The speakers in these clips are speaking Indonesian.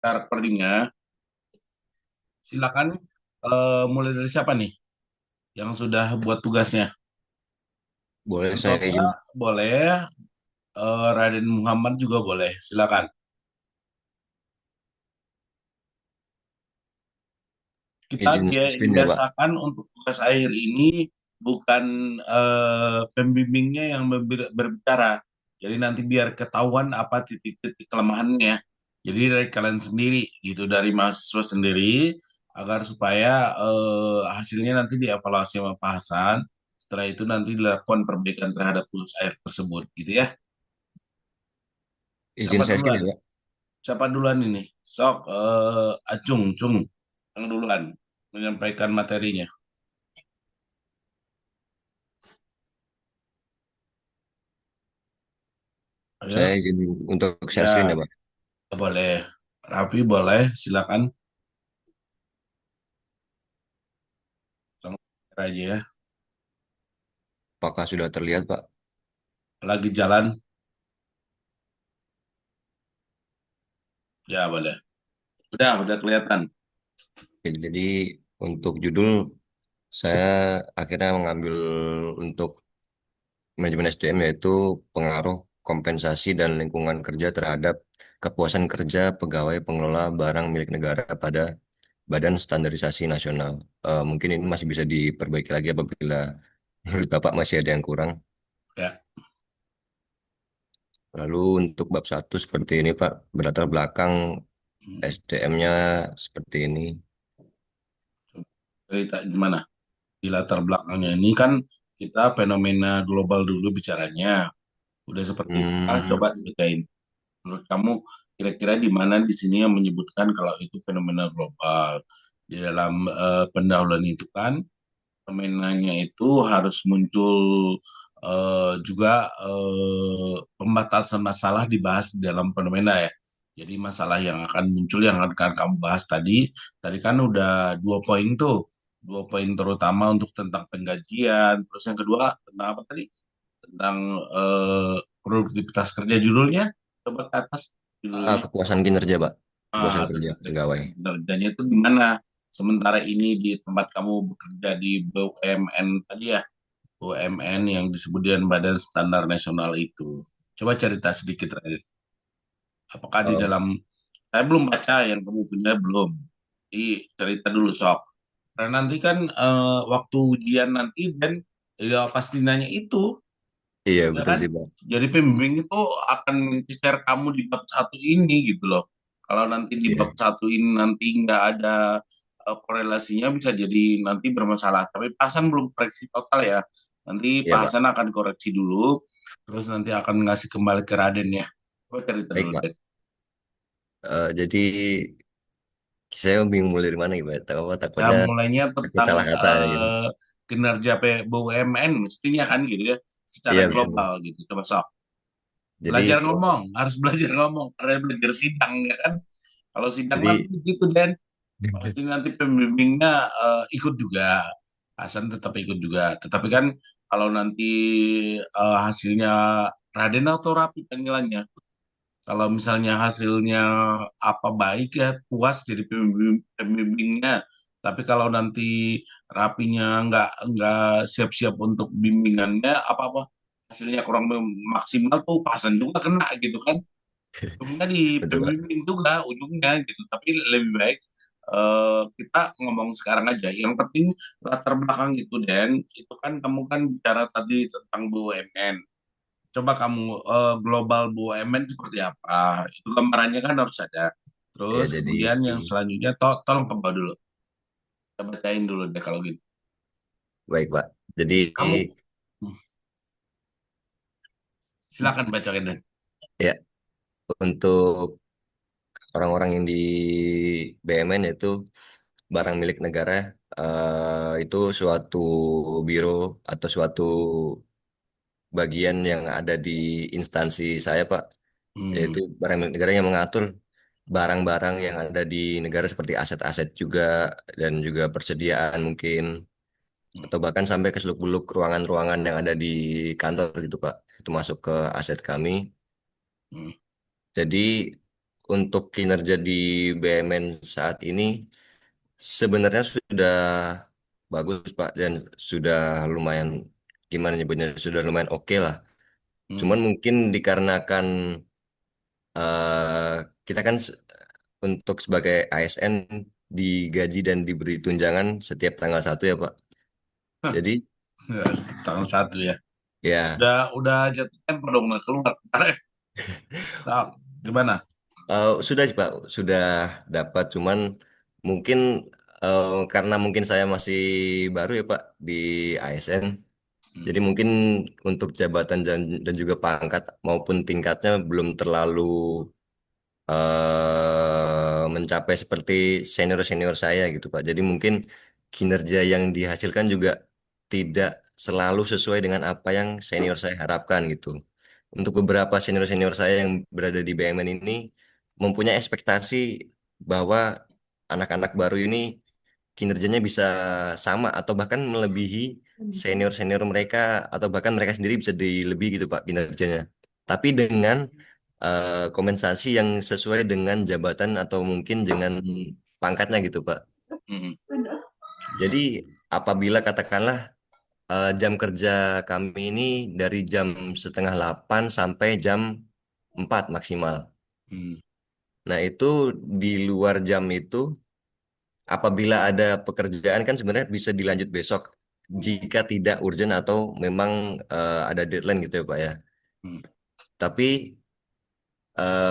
recordingnya. Silakan mulai dari siapa nih yang sudah buat tugasnya? Boleh Orang tua saya Pak, izin, boleh. Raden Muhammad juga boleh. Silakan. Kita izin screen ya, Pak. biasakan untuk tugas akhir ini bukan pembimbingnya yang berbicara. Jadi nanti biar ketahuan apa titik-titik kelemahannya. Jadi dari kalian sendiri gitu, dari mahasiswa sendiri, agar supaya hasilnya nanti dievaluasi sama Pak Hasan. Setelah itu nanti dilakukan perbaikan terhadap tugas akhir tersebut gitu ya. Izin Siapa saya screen duluan? ya, Pak. Siapa duluan ini? Sok, Acung, Cung, yang duluan menyampaikan materinya. Saya Ayo. izin untuk share screen Ya, ya, Pak. boleh. Raffi boleh, silakan. Langsung aja ya. Apakah sudah terlihat, Pak? Lagi jalan, ya boleh. Udah kelihatan. Oke, jadi untuk judul saya akhirnya mengambil untuk manajemen SDM yaitu pengaruh kompensasi dan lingkungan kerja terhadap kepuasan kerja pegawai pengelola barang milik negara pada Badan Standarisasi Nasional. Mungkin ini masih bisa diperbaiki lagi apabila menurut Bapak masih ada yang kurang. Ya, Lalu untuk bab satu seperti ini Pak, berlatar belakang SDM-nya seperti ini. cerita gimana? Di latar belakangnya ini kan kita fenomena global dulu bicaranya. Udah seperti itu. Hmm, Coba dibedain. Menurut kamu kira-kira di mana di sini yang menyebutkan kalau itu fenomena global? Di dalam pendahuluan itu kan fenomenanya itu harus muncul juga pembatasan masalah dibahas di dalam fenomena ya. Jadi masalah yang akan muncul yang akan kamu bahas tadi, tadi kan udah 2 poin tuh, 2 poin terutama untuk tentang penggajian, terus yang kedua tentang apa tadi? Tentang produktivitas kerja judulnya, coba ke atas judulnya. kepuasan kinerja Pak, kepuasan kerja pegawai. Kinerjanya itu gimana? Sementara ini di tempat kamu bekerja di BUMN tadi ya, BUMN yang disebut dengan Badan Standar Nasional itu. Coba cerita sedikit, Radit. Apakah di Eh, dalam, saya belum baca yang kamu punya belum. Jadi cerita dulu sok. Karena nanti kan waktu ujian nanti dan ya pasti nanya itu, iya ya betul kan? sih Pak. Jadi pembimbing itu akan share kamu di bab satu ini gitu loh. Kalau nanti di Iya, bab satu ini nanti nggak ada korelasinya bisa jadi nanti bermasalah. Tapi Pak Hasan belum koreksi total ya. Nanti iya Pak Pak. Hasan akan koreksi dulu, terus nanti akan ngasih kembali ke Raden ya. Coba cerita Baik dulu Pak. deh. Jadi saya bingung mulai dari mana gitu Pak. Tahu apa Ya takutnya mulainya takut tentang salah kata gitu. kinerja BUMN mestinya kan gitu ya, secara Iya betul. global gitu. Coba sok. Jadi Belajar ngomong, harus belajar ngomong, karena belajar sidang ya kan. Kalau sidang nanti jadi begitu Dan, pasti nanti pembimbingnya ikut juga, Hasan tetap ikut juga. Tetapi kan kalau nanti hasilnya Raden atau Rapi panggilannya, kalau misalnya hasilnya apa baik ya puas jadi pembimbingnya. Tapi kalau nanti Rapinya nggak siap-siap untuk bimbingannya apa-apa hasilnya kurang maksimal tuh pasan juga kena gitu kan, ujungnya di betul Pak. pembimbing juga ujungnya gitu. Tapi lebih baik kita ngomong sekarang aja yang penting latar belakang itu. Dan itu kan kamu kan bicara tadi tentang BUMN, coba kamu global BUMN seperti apa, itu gambarannya kan harus ada. Ya Terus jadi kemudian yang selanjutnya tolong ke bawah dulu, kita bacain dulu deh kalau gitu. baik Pak. Jadi Kamu silakan bacain deh. ya untuk orang-orang yang di BUMN itu barang milik negara, itu suatu biro atau suatu bagian yang ada di instansi saya Pak, Hmm, yaitu barang milik negara yang mengatur barang-barang yang ada di negara seperti aset-aset juga dan juga persediaan mungkin hmm, atau bahkan sampai ke seluk-beluk ruangan-ruangan yang ada di kantor gitu Pak. Itu masuk ke aset kami. hmm. Jadi untuk kinerja di BUMN saat ini sebenarnya sudah bagus Pak dan sudah lumayan gimana nyebutnya sudah lumayan oke lah. Cuman Hmm. mungkin dikarenakan kita kan untuk sebagai ASN digaji dan diberi tunjangan setiap tanggal 1 ya Pak. Jadi Tanggal 1 ya. ya Udah jatuh tempo dong nah, keluar. Nah, gimana? sudah sih Pak, sudah dapat cuman mungkin karena mungkin saya masih baru ya Pak di ASN. Hmm. Jadi mungkin untuk jabatan dan juga pangkat maupun tingkatnya belum terlalu mencapai seperti senior-senior saya gitu Pak. Jadi mungkin kinerja yang dihasilkan juga tidak selalu sesuai dengan apa yang senior saya harapkan gitu. Untuk beberapa senior-senior saya yang berada di BUMN ini mempunyai ekspektasi bahwa anak-anak baru ini kinerjanya bisa sama atau bahkan melebihi senior-senior mereka atau bahkan mereka sendiri bisa dilebih gitu Pak kinerjanya. Tapi dengan kompensasi yang sesuai dengan jabatan atau mungkin dengan pangkatnya gitu Pak. Hmm. Jadi apabila katakanlah jam kerja kami ini dari jam 7:30 sampai jam 4 maksimal. Hmm. Nah itu di luar jam itu apabila ada pekerjaan kan sebenarnya bisa dilanjut besok jika tidak urgent atau memang ada deadline gitu ya Pak ya. Hmm. Tapi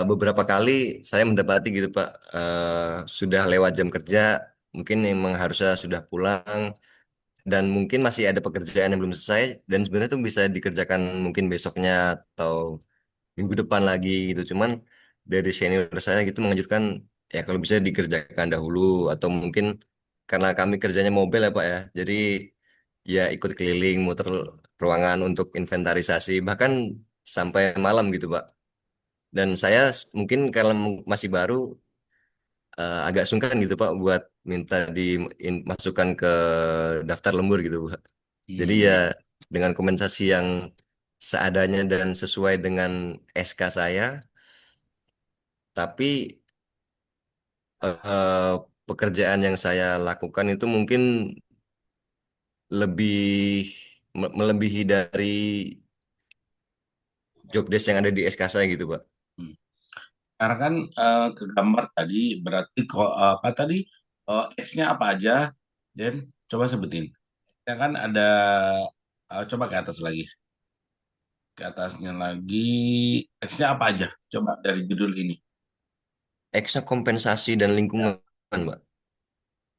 beberapa kali saya mendapati gitu Pak sudah lewat jam kerja mungkin memang harusnya sudah pulang dan mungkin masih ada pekerjaan yang belum selesai dan sebenarnya itu bisa dikerjakan mungkin besoknya atau minggu depan lagi gitu. Cuman dari senior saya gitu menganjurkan ya kalau bisa dikerjakan dahulu atau mungkin karena kami kerjanya mobile ya Pak ya. Jadi ya ikut keliling muter ruangan untuk inventarisasi bahkan sampai malam gitu Pak. Dan saya mungkin kalau masih baru agak sungkan gitu Pak buat minta dimasukkan ke daftar lembur gitu Pak. Jadi ya Hmm. dengan kompensasi yang seadanya dan sesuai dengan SK saya, tapi eh, pekerjaan yang saya lakukan itu mungkin lebih melebihi dari job desk yang ada di SK saya gitu Pak. Hmm. Karena kan ke gambar tadi berarti kok apa tadi X-nya apa aja, Dan coba sebutin. Ya kan ada coba ke atas lagi, ke atasnya lagi X-nya apa aja? Coba dari judul ini. X-nya kompensasi dan Ya. lingkungan Pak.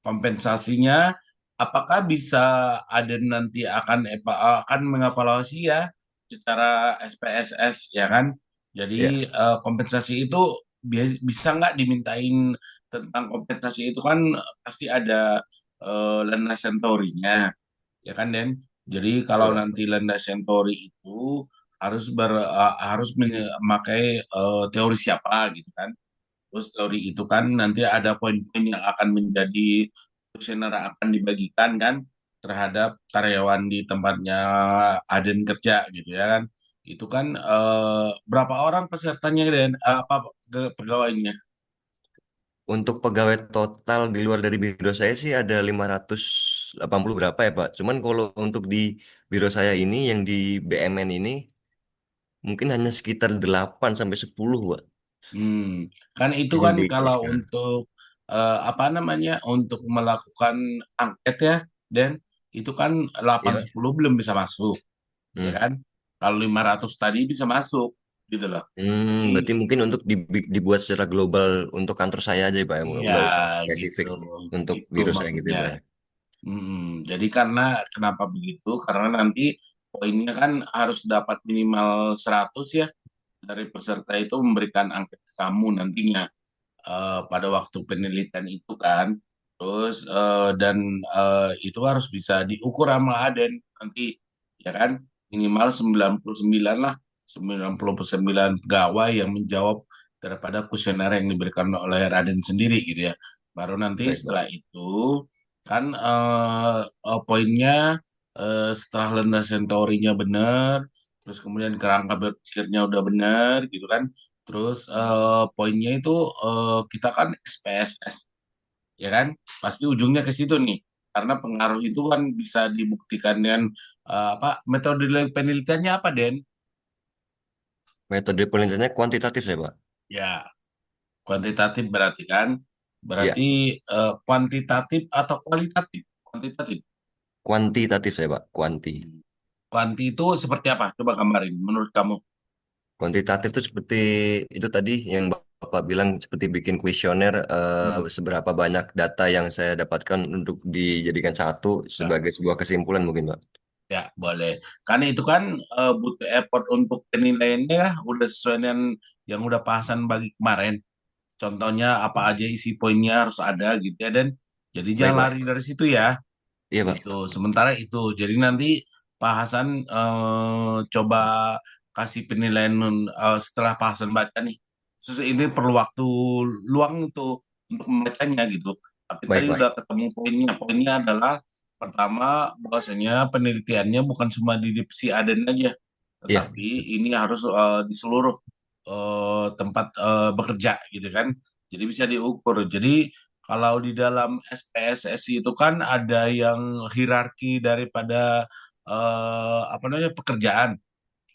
Kompensasinya, apakah bisa ada nanti akan mengevaluasi ya secara SPSS ya kan? Jadi Ya, kompensasi itu bisa nggak dimintain tentang kompensasi itu kan pasti ada Lana Sentorinya ya kan Den? Jadi kalau betul. nanti Lana Sentori itu harus memakai teori siapa gitu kan? Terus teori itu kan nanti ada poin-poin yang akan menjadi kuesioner yang akan dibagikan kan terhadap karyawan di tempatnya Aden kerja gitu ya kan. Itu kan berapa orang pesertanya dan apa pegawainya? Untuk pegawai total di luar dari biro saya sih ada 580 berapa ya Pak. Cuman kalau untuk di biro saya ini yang di BMN ini mungkin hanya sekitar 8 sampai 10 Pak. Hmm, kan itu Yang kan di kalau SK. untuk apa namanya untuk melakukan angket ya, Dan itu kan delapan Iya. sepuluh belum bisa masuk, ya Hmm. kan? Kalau 500 tadi bisa masuk, gitu loh. Jadi Berarti mungkin untuk dibuat secara global untuk kantor saya aja Pak, ya. iya Nggak usah gitu, spesifik untuk itu biro saya gitu maksudnya. Pak. Ya. Jadi karena kenapa begitu? Karena nanti poinnya kan harus dapat minimal 100 ya dari peserta itu memberikan angket ke kamu nantinya pada waktu penelitian itu kan. Terus dan itu harus bisa diukur sama Aden nanti ya kan minimal 99 lah 99 pegawai yang menjawab daripada kuesioner yang diberikan oleh Raden sendiri gitu ya. Baru nanti Baik Pak. setelah itu kan poinnya setelah Lenda Centauri-nya benar, terus kemudian kerangka berpikirnya udah benar gitu kan. Terus poinnya itu kita kan SPSS, ya kan? Pasti ujungnya ke situ nih. Karena pengaruh itu kan bisa dibuktikan dengan apa metode penelitiannya apa, Den? Metode penelitiannya kuantitatif saya, Pak. Ya, kuantitatif berarti kan? Iya, Berarti kuantitatif atau kualitatif? Kuantitatif. kuantitatif saya, Pak. Kuanti. Kuanti itu seperti apa? Coba gambarin menurut kamu. Kuantitatif itu seperti itu tadi yang Bapak bilang seperti bikin kuesioner Hmm. seberapa banyak data yang saya dapatkan untuk dijadikan satu Ya, sebagai sebuah kesimpulan mungkin, Pak. ya, boleh. Karena itu kan butuh effort untuk penilaiannya ya, udah sesuai dengan yang udah pahasan bagi kemarin. Contohnya apa aja isi poinnya harus ada gitu ya, dan jadi Baik, jangan Pak. lari dari situ ya. Iya, Gitu. Pak. Sementara itu, jadi nanti Pak Hasan coba kasih penilaian setelah Pak Hasan baca nih. Ini perlu waktu luang untuk membacanya gitu. Tapi tadi Baik, Pak. udah ketemu poinnya. Poinnya adalah pertama bahwasanya penelitiannya bukan cuma di Dipsi Aden aja, Iya, tetapi ini harus di seluruh tempat bekerja gitu kan. Jadi bisa diukur. Jadi kalau di dalam SPSSI itu kan ada yang hierarki daripada apa namanya pekerjaan.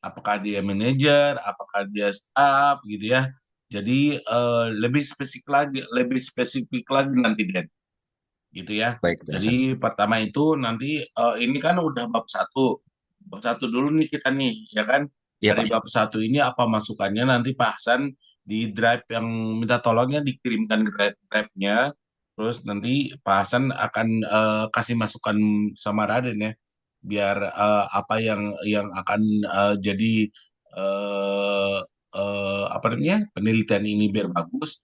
Apakah dia manajer, apakah dia staff gitu ya. Jadi lebih spesifik lagi nanti Den, gitu ya. baik, Pak Jadi Hasan. pertama itu nanti ini kan udah bab satu. Bab satu dulu nih kita nih, ya kan? Iya, Dari Pak. bab satu ini apa masukannya nanti Pak Hasan di drive yang minta tolongnya dikirimkan ke drive-nya. Terus nanti Pak Hasan akan kasih masukan sama Raden ya, biar apa yang akan jadi eh, apa namanya penelitian ini biar bagus.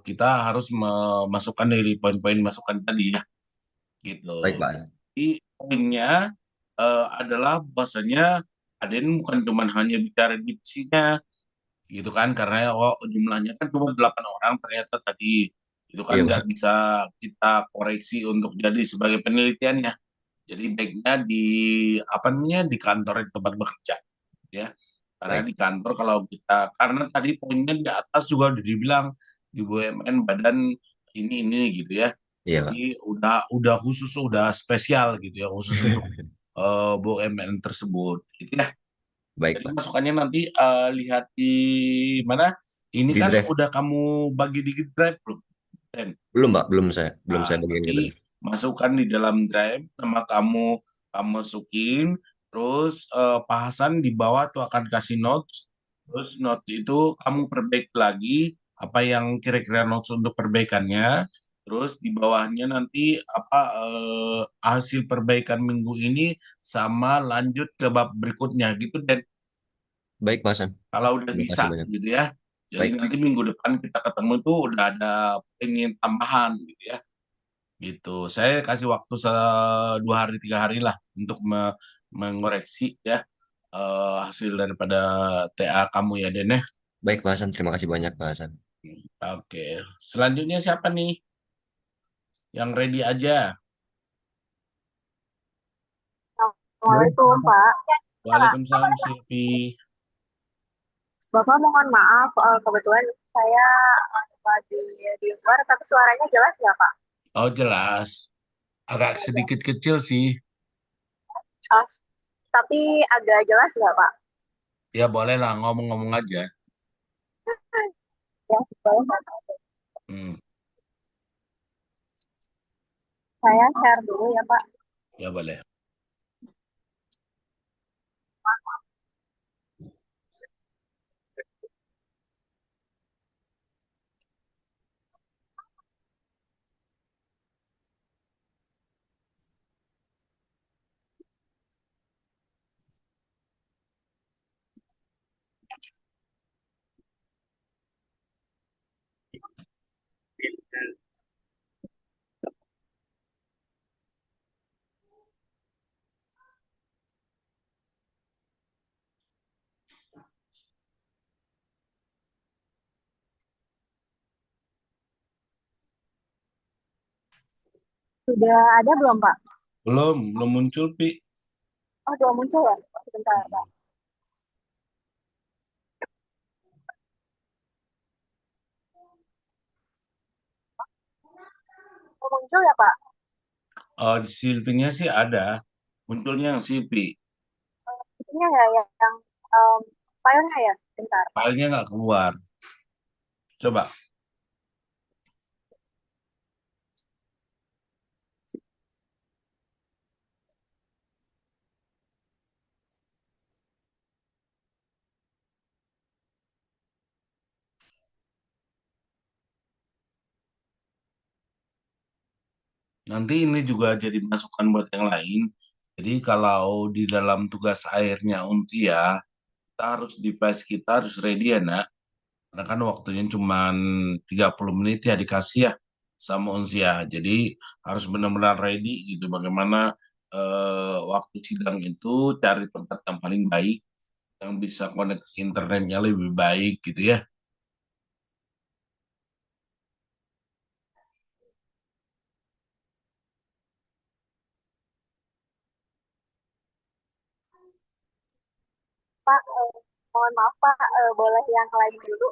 Kita harus memasukkan dari poin-poin masukan tadi ya Baik, gitu. Pak. Jadi poinnya adalah bahwasanya Aden bukan cuma hanya bicara dipsinya gitu kan, karena jumlahnya kan cuma 8 orang ternyata tadi itu kan Iya, nggak Pak. bisa kita koreksi untuk jadi sebagai penelitiannya. Jadi baiknya di apa namanya di kantor di tempat bekerja ya. Karena Baik. di kantor kalau kita karena tadi poinnya di atas juga udah dibilang di BUMN badan ini gitu ya. Iya, Jadi Pak. udah khusus udah spesial gitu ya khusus untuk BUMN tersebut gitu ya. Baik, Jadi Pak. masukannya nanti lihat di mana? Ini Di kan drive. udah kamu bagi di drive belum? Den? Belum, Pak. Belum Nah, saya bagiin nanti ke drive. masukkan di dalam drive nama kamu masukin, terus Pak Hasan di bawah tuh akan kasih notes, terus notes itu kamu perbaiki lagi apa yang kira-kira notes untuk perbaikannya, terus di bawahnya nanti apa hasil perbaikan minggu ini sama lanjut ke bab berikutnya gitu dan Baik, Pak Hasan. kalau udah Terima bisa kasih banyak. gitu ya. Jadi Baik. nanti minggu depan kita ketemu tuh udah ada pengen tambahan gitu ya gitu. Saya kasih waktu 2 hari 3 hari lah untuk mengoreksi ya hasil daripada TA kamu ya Den ya. Baik, Pak Hasan. Terima kasih banyak, Pak Hasan. Oke, selanjutnya siapa nih yang ready aja? Assalamualaikum Pak. Waalaikumsalam Silvi. Bapak mohon maaf, kebetulan saya di luar, tapi suaranya jelas nggak Pak? Oh jelas, agak sedikit kecil sih. Ah, tapi agak jelas nggak Pak? Ya boleh lah ngomong-ngomong aja. Ya, boleh Pak. Hmm, Saya share dulu ya Pak. ya boleh. Sudah ada belum Pak? Belum muncul Pi. Oh, belum muncul ya? Sebentar Pak. muncul ya Pak? Di CV-nya sih ada, munculnya yang CV, Itunya ya yang um, filenya ya, bentar. filenya nggak keluar. Coba. Nanti ini juga jadi masukan buat yang lain. Jadi kalau di dalam tugas akhirnya Unsia, kita harus device kita harus ready ya, nak. Karena kan waktunya cuma 30 menit ya dikasih ya sama Unsia. Jadi harus benar-benar ready gitu. Bagaimana waktu sidang itu cari tempat yang paling baik, yang bisa koneksi internetnya lebih baik gitu ya. Pak, mohon maaf Pak, boleh yang lain dulu?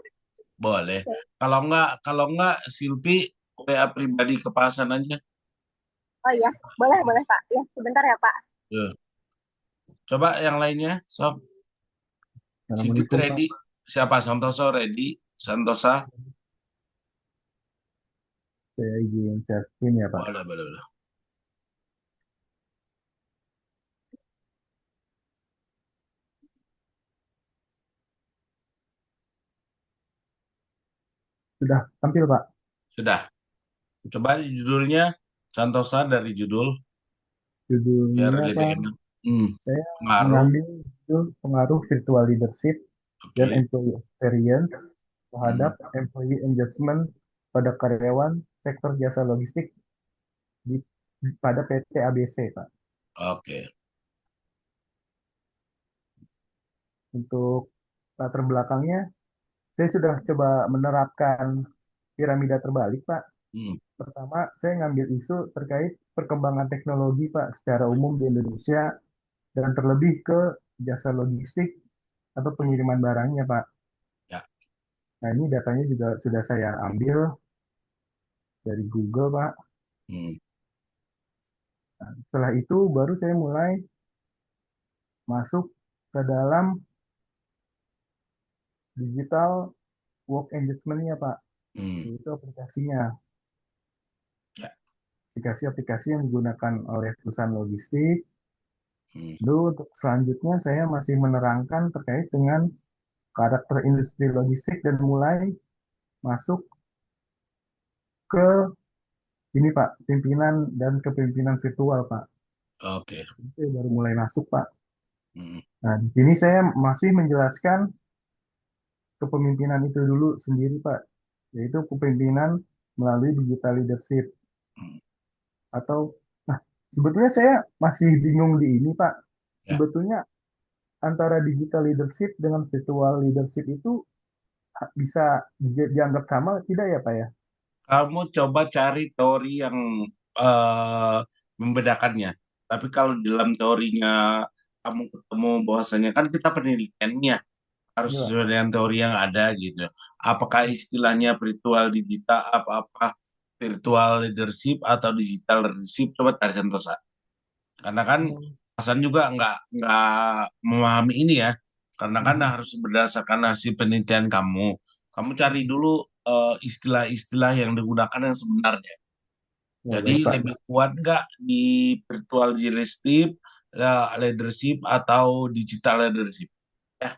Boleh. Kalau enggak Silvi WA pribadi ke Pasan aja. Oh iya, boleh boleh Pak. Ya, sebentar ya Pak. Tuh. Coba yang lainnya, Sob. Sigit Assalamualaikum Pak. ready. Siapa? Santoso ready. Santosa. Saya izin share screen ya Pak. Boleh, boleh, boleh. Sudah tampil Pak. Sudah. Coba judulnya Santosa dari judul biar Judulnya lebih Pak, enak. Hmm. saya Pengaruh. mengambil judul pengaruh virtual leadership dan Oke. employee experience Hmm. terhadap employee engagement pada karyawan sektor jasa logistik di, pada PT ABC Pak. Oke. Untuk latar belakangnya, saya sudah coba menerapkan piramida terbalik Pak. Hmm. Pertama, saya ngambil isu terkait perkembangan teknologi Pak secara umum di Indonesia dan terlebih ke jasa logistik atau pengiriman barangnya, Pak. Ya. Nah, ini datanya juga sudah saya ambil dari Google, Pak. Hmm. Setelah itu baru saya mulai masuk ke dalam digital work engagement-nya, Pak. Hmm. Yaitu aplikasinya. Ya. Aplikasi-aplikasi yang digunakan oleh perusahaan logistik. Hmm. Lalu untuk selanjutnya saya masih menerangkan terkait dengan karakter industri logistik dan mulai masuk ke ini Pak, pimpinan dan kepemimpinan virtual Pak. Oke. Itu baru mulai masuk Pak. Hmm. Nah, di sini saya masih menjelaskan kepemimpinan itu dulu sendiri Pak, yaitu kepemimpinan melalui digital leadership Hmm. atau nah sebetulnya saya masih bingung di ini Pak. Ya. Sebetulnya antara digital leadership dengan virtual leadership itu bisa dianggap sama tidak ya Pak ya? Kamu coba cari teori yang eh, membedakannya. Tapi kalau dalam teorinya kamu ketemu bahwasanya kan kita penelitiannya harus Iya Pak. sesuai dengan teori yang ada gitu. Apakah istilahnya virtual digital apa-apa virtual leadership atau digital leadership coba cari Sentosa. Karena kan Hmm. Hasan juga nggak memahami ini ya. Karena kan Mhm. harus berdasarkan hasil penelitian kamu. Kamu cari Mhm. dulu istilah-istilah yang digugakan yang sebenarnya. Ya Jadi baik Pak. lebih kuat nggak di virtual leadership, leadership atau digital leadership? Ya.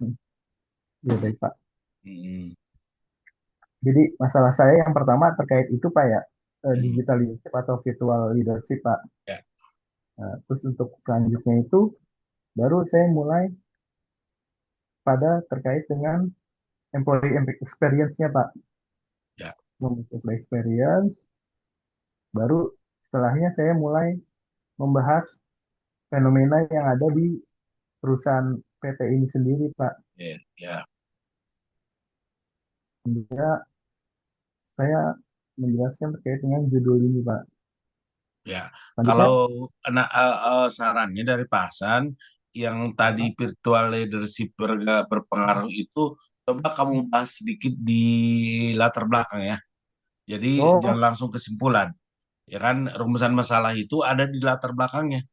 Ya baik Pak. Hmm. Jadi masalah saya yang pertama terkait itu Pak ya, Hmm. digital leadership atau virtual leadership Pak. Ya. Nah, terus untuk selanjutnya itu baru saya mulai pada terkait dengan employee experience-nya Pak. Ya. Employee experience, baru setelahnya saya mulai membahas fenomena yang ada di perusahaan PT ini sendiri Pak. Ya. Ya. Sehingga saya menjelaskan terkait dengan judul ini Pak. Ya, Lanjutnya, kalau sarannya dari Pak Hasan yang tadi ya. virtual leadership berpengaruh itu coba kamu bahas sedikit di latar belakang ya. Jadi jangan Oh, langsung kesimpulan. ya kan rumusan masalah itu ada di latar belakangnya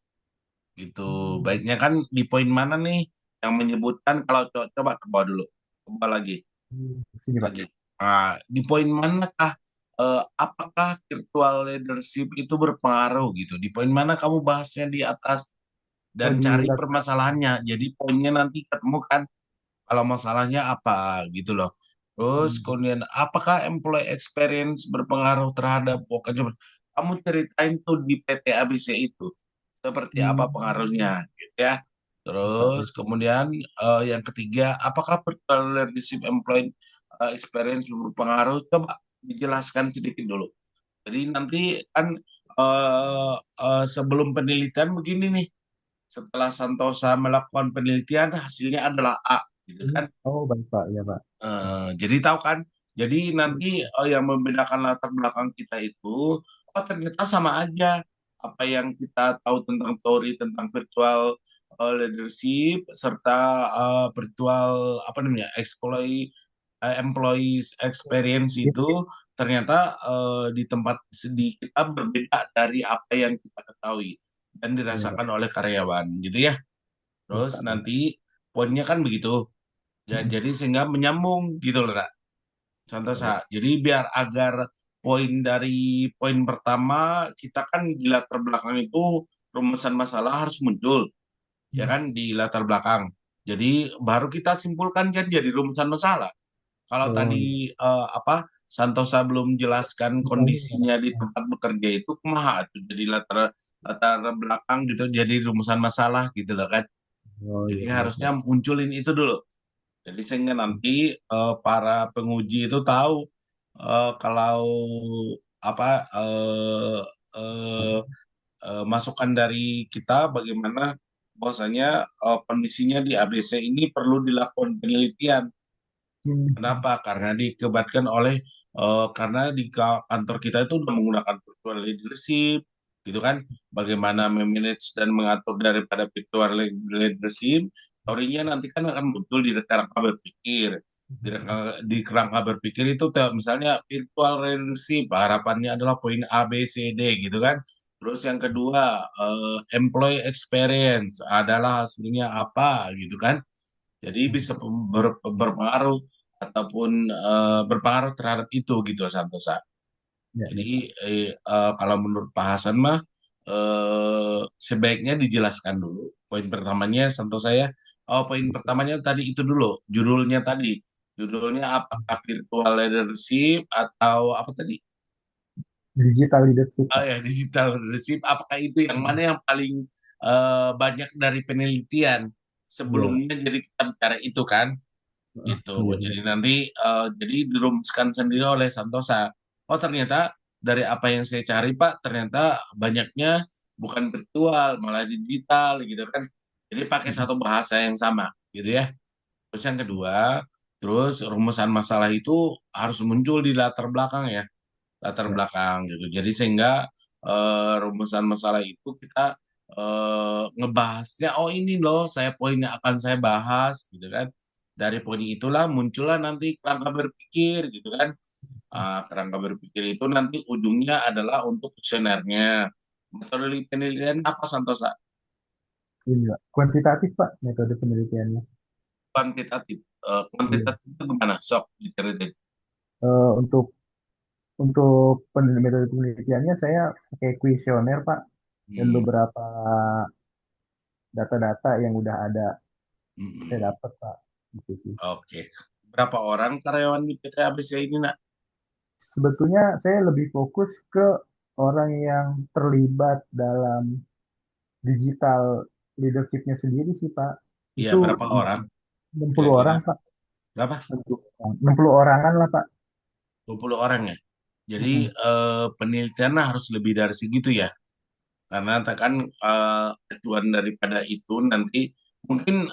gitu. Baiknya kan di poin mana nih yang menyebutkan kalau coba ke bawah dulu, ke bawah lagi Sini Pak. lagi. Nah, di poin manakah apakah virtual leadership itu berpengaruh gitu? Di poin mana kamu bahasnya di atas Oh, dan di cari permasalahannya. Jadi poinnya nanti ketemu kan kalau masalahnya apa gitu loh. Terus kemudian apakah employee experience berpengaruh terhadap work environment? Kamu ceritain tuh di PT ABC itu seperti apa pengaruhnya gitu ya. Pak. Terus kemudian yang ketiga, apakah virtual leadership employee experience berpengaruh? Coba dijelaskan sedikit dulu. Jadi nanti kan sebelum penelitian begini nih, setelah Santosa melakukan penelitian hasilnya adalah A gitu kan. Oh, baik Pak, ya Pak. Jadi tahu kan, jadi nanti yang membedakan latar belakang kita itu, oh ternyata sama aja apa yang kita tahu tentang teori tentang virtual leadership serta virtual apa namanya employees experience itu ternyata di tempat di kita berbeda dari apa yang kita ketahui dan Iya Pak. dirasakan oleh karyawan gitu ya. Iya Terus Pak. nanti poinnya kan begitu. Ya, jadi sehingga menyambung gitu loh, Kak. Iya. Santosa. Jadi biar agar poin dari poin pertama kita kan di latar belakang itu rumusan masalah harus muncul, ya kan di latar belakang. Jadi baru kita simpulkan kan jadi rumusan masalah. Kalau Oh, tadi apa Santosa belum jelaskan misalnya kondisinya di tempat bekerja itu kumaha tuh jadi latar latar belakang gitu jadi rumusan masalah gitu loh kan. oh Jadi iya baik harusnya baik. munculin itu dulu. Jadi sehingga nanti para penguji itu tahu kalau apa eh, masukan dari kita bagaimana bahwasanya kondisinya di ABC ini perlu dilakukan penelitian. Hmm. Kenapa? Karena dikebatkan oleh karena di kantor kita itu udah menggunakan virtual leadership, gitu kan? Bagaimana memanage dan mengatur daripada virtual leadership, teorinya nanti kan akan muncul di kerangka berpikir. Di kerangka berpikir itu misalnya virtual leadership, harapannya adalah poin A, B, C, D, gitu kan? Terus yang kedua, employee experience adalah hasilnya apa, gitu kan? Jadi bisa berpengaruh ataupun berpengaruh terhadap itu gitu Santosa. Ya, ya Jadi Pak. kalau menurut Pak Hasan mah sebaiknya dijelaskan dulu. Poin pertamanya Santosa ya. Oh, poin pertamanya tadi itu dulu, judulnya tadi. Judulnya apakah virtual leadership atau apa tadi? Digital leadership Oh Pak. ya, digital leadership. Apakah itu yang mana yang paling banyak dari penelitian Iya. sebelumnya? Jadi kita bicara itu kan. Gitu. Iya, iya. Jadi nanti jadi dirumuskan sendiri oleh Santosa. Oh ternyata dari apa yang saya cari Pak, ternyata banyaknya bukan virtual, malah digital gitu kan. Jadi pakai satu bahasa yang sama gitu ya. Terus yang kedua, terus rumusan masalah itu harus muncul di latar belakang ya, latar Ya. belakang gitu. Jadi sehingga rumusan masalah itu kita ngebahasnya, oh ini loh saya poinnya akan saya bahas gitu kan. Dari poin itulah muncullah nanti kerangka berpikir gitu kan. Kerangka berpikir itu nanti ujungnya adalah untuk kuesionernya. Metode penelitian apa Santosa? Ini Pak. Kuantitatif Pak metode penelitiannya. Kuantitatif. Iya. Kuantitatif itu gimana? Sok diceritain. Untuk metode penelitiannya saya pakai kuesioner Pak dan Hmm, beberapa data-data yang udah ada saya hmm, dapat Pak. Gitu sih. oke. Berapa orang karyawan di PT ABC ini, nak? Sebetulnya saya lebih fokus ke orang yang terlibat dalam digital leadership-nya sendiri sih Pak. Iya, Itu berapa orang 60 kira-kira? orang Pak. Berapa? 60 orangan lah Pak. 20 orang ya? Jadi Mm-mm. penelitiannya harus lebih dari segitu ya. Karena kan acuan daripada itu nanti mungkin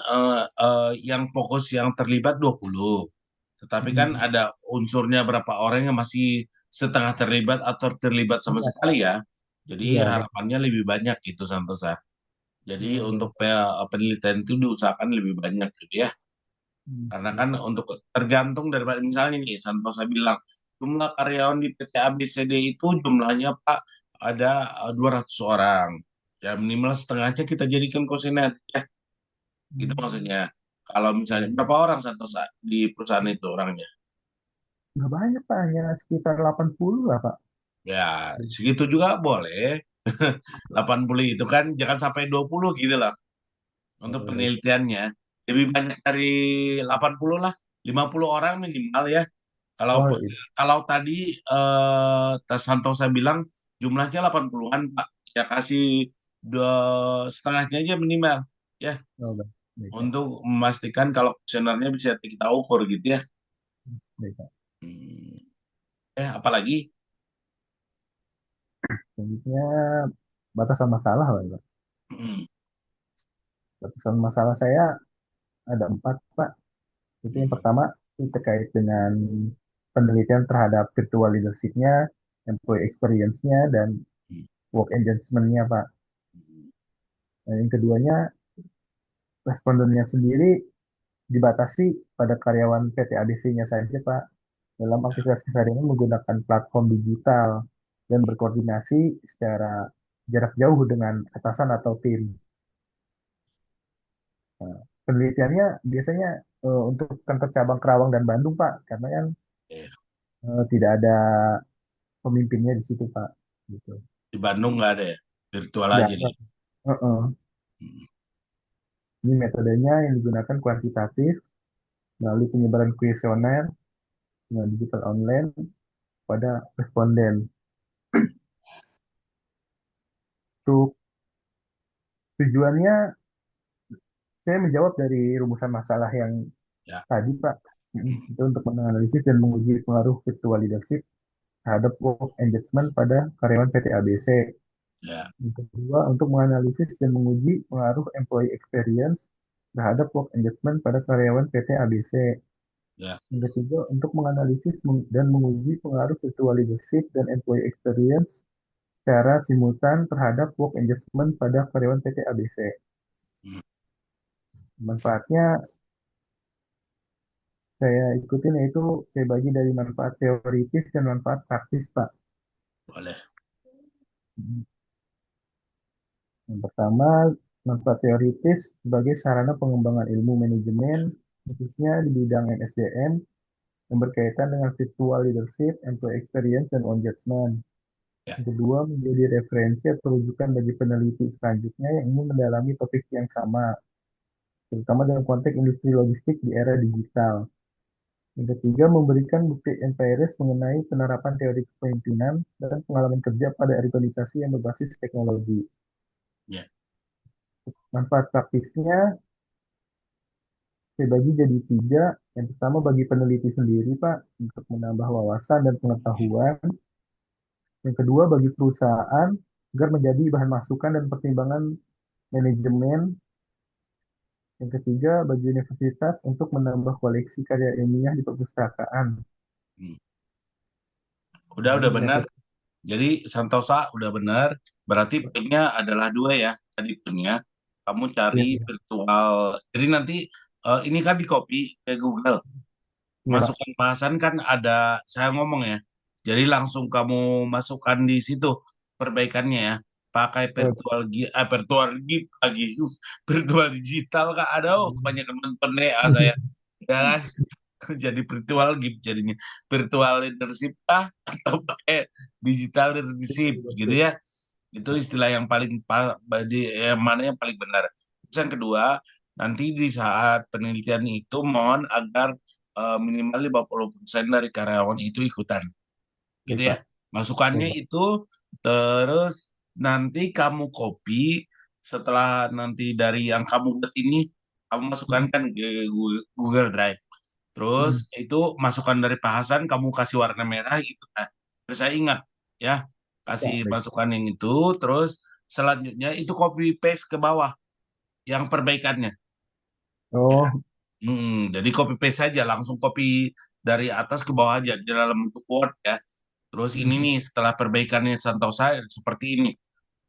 yang fokus yang terlibat 20. Tetapi kan Mm-mm. ada unsurnya berapa orang yang masih setengah terlibat atau terlibat sama Iya Pak. sekali ya. Jadi Iya betul. harapannya lebih banyak gitu Santosa. Jadi Oh, iya. untuk penelitian itu diusahakan lebih banyak gitu ya. Karena Iya kan Pak. untuk tergantung daripada misalnya nih Santosa bilang jumlah karyawan di PT ABCD itu jumlahnya Pak ada 200 orang. Ya minimal setengahnya kita jadikan kuesioner. Ya, gitu Hmm, maksudnya. Kalau misalnya ya. berapa orang Santosa di perusahaan itu orangnya? Nggak banyak Pak, hanya sekitar 80 lah Pak. Ya, segitu juga boleh. 80 itu kan jangan sampai 20 gitu lah untuk Oh, baik. penelitiannya. Lebih banyak dari 80 lah, 50 orang minimal ya. Kalau Oh, itu. kalau tadi Santosa bilang jumlahnya 80-an, Pak. Ya kasih dua setengahnya aja minimal ya Oh, baik. Baik, Pak. untuk memastikan kalau kuesionernya bisa kita ukur gitu ya. Baik, Pak. Hmm. Apalagi? Selanjutnya batasan masalah lah, Pak. Hmm. Batasan masalah saya ada 4, Pak. Itu yang Hmm. pertama itu terkait dengan penelitian terhadap virtual leadership-nya, employee experience-nya, dan work engagement-nya, Pak. Hmm. Dan yang keduanya, respondennya sendiri dibatasi pada karyawan PT ABC-nya saja, Pak. Dalam aktivitas keseharian menggunakan platform digital dan berkoordinasi secara jarak jauh dengan atasan atau tim. Nah, penelitiannya biasanya untuk kantor cabang Kerawang dan Bandung, Pak, karena kan Eh, tidak ada pemimpinnya di situ, Pak. Gitu. di Bandung nggak ada ya, virtual Nggak aja ada. deh. Heeh. Hmm. Ini metodenya yang digunakan kuantitatif melalui penyebaran kuesioner dengan digital online pada responden. Untuk tujuannya, saya menjawab dari rumusan masalah yang Ya. tadi, Pak. Hmm. Itu untuk menganalisis dan menguji pengaruh virtual leadership terhadap work engagement pada karyawan PT ABC. Ya. Yang kedua, untuk menganalisis dan menguji pengaruh employee experience terhadap work engagement pada karyawan PT ABC. Ya. Yang ketiga, untuk menganalisis dan menguji pengaruh virtual leadership dan employee experience secara simultan terhadap work engagement pada karyawan PT ABC. Hmm. Manfaatnya saya ikutin yaitu saya bagi dari manfaat teoritis dan manfaat praktis, Pak. Boleh. Yang pertama, manfaat teoritis sebagai sarana pengembangan ilmu manajemen, khususnya di bidang MSDM, yang berkaitan dengan virtual leadership, employee experience, dan engagement. Ya. Yang kedua, menjadi referensi atau rujukan bagi peneliti selanjutnya yang ingin mendalami topik yang sama, terutama dalam konteks industri logistik di era digital. Yang ketiga, memberikan bukti empiris mengenai penerapan teori kepemimpinan dan pengalaman kerja pada organisasi yang berbasis teknologi. Ya. Manfaat praktisnya saya bagi jadi 3. Yang pertama bagi peneliti sendiri, Pak, untuk menambah wawasan dan pengetahuan. Yang kedua bagi perusahaan, agar menjadi bahan masukan dan pertimbangan manajemen. Yang ketiga bagi universitas untuk menambah koleksi karya ilmiah di perpustakaan. Hmm. Udah Ini benar. metode. Jadi Santosa udah benar. Berarti poinnya adalah dua ya. Tadi poinnya kamu Ya, cari ya, virtual. Jadi nanti ini kan di copy ke Google. ya, Pak. Masukan bahasan kan ada saya ngomong ya. Jadi langsung kamu masukkan di situ perbaikannya ya. Pakai Oh, virtual gig lagi virtual digital kak. Ada kebanyakan nonton DA saya. Ya kan? Jadi virtual gift jadinya virtual leadership atau pakai digital leadership gitu ya. Itu istilah yang paling yang mana yang paling benar. Terus yang kedua, nanti di saat penelitian itu mohon agar minimal 50% dari karyawan itu ikutan gitu baik, ya. Pak. Masukannya Baik, Pak. itu terus nanti kamu copy setelah nanti dari yang kamu buat ini kamu masukkan Hmm, kan ke Google Drive. Terus hmm, itu masukan dari Pak Hasan kamu kasih warna merah itu. Nah, terus saya ingat ya kasih Pak. Baik. masukan yang itu. Terus selanjutnya itu copy paste ke bawah yang perbaikannya. Oh, Jadi copy paste saja langsung copy dari atas ke bawah aja di dalam bentuk Word ya. Terus ini hmm, nih setelah perbaikannya Santosa seperti ini.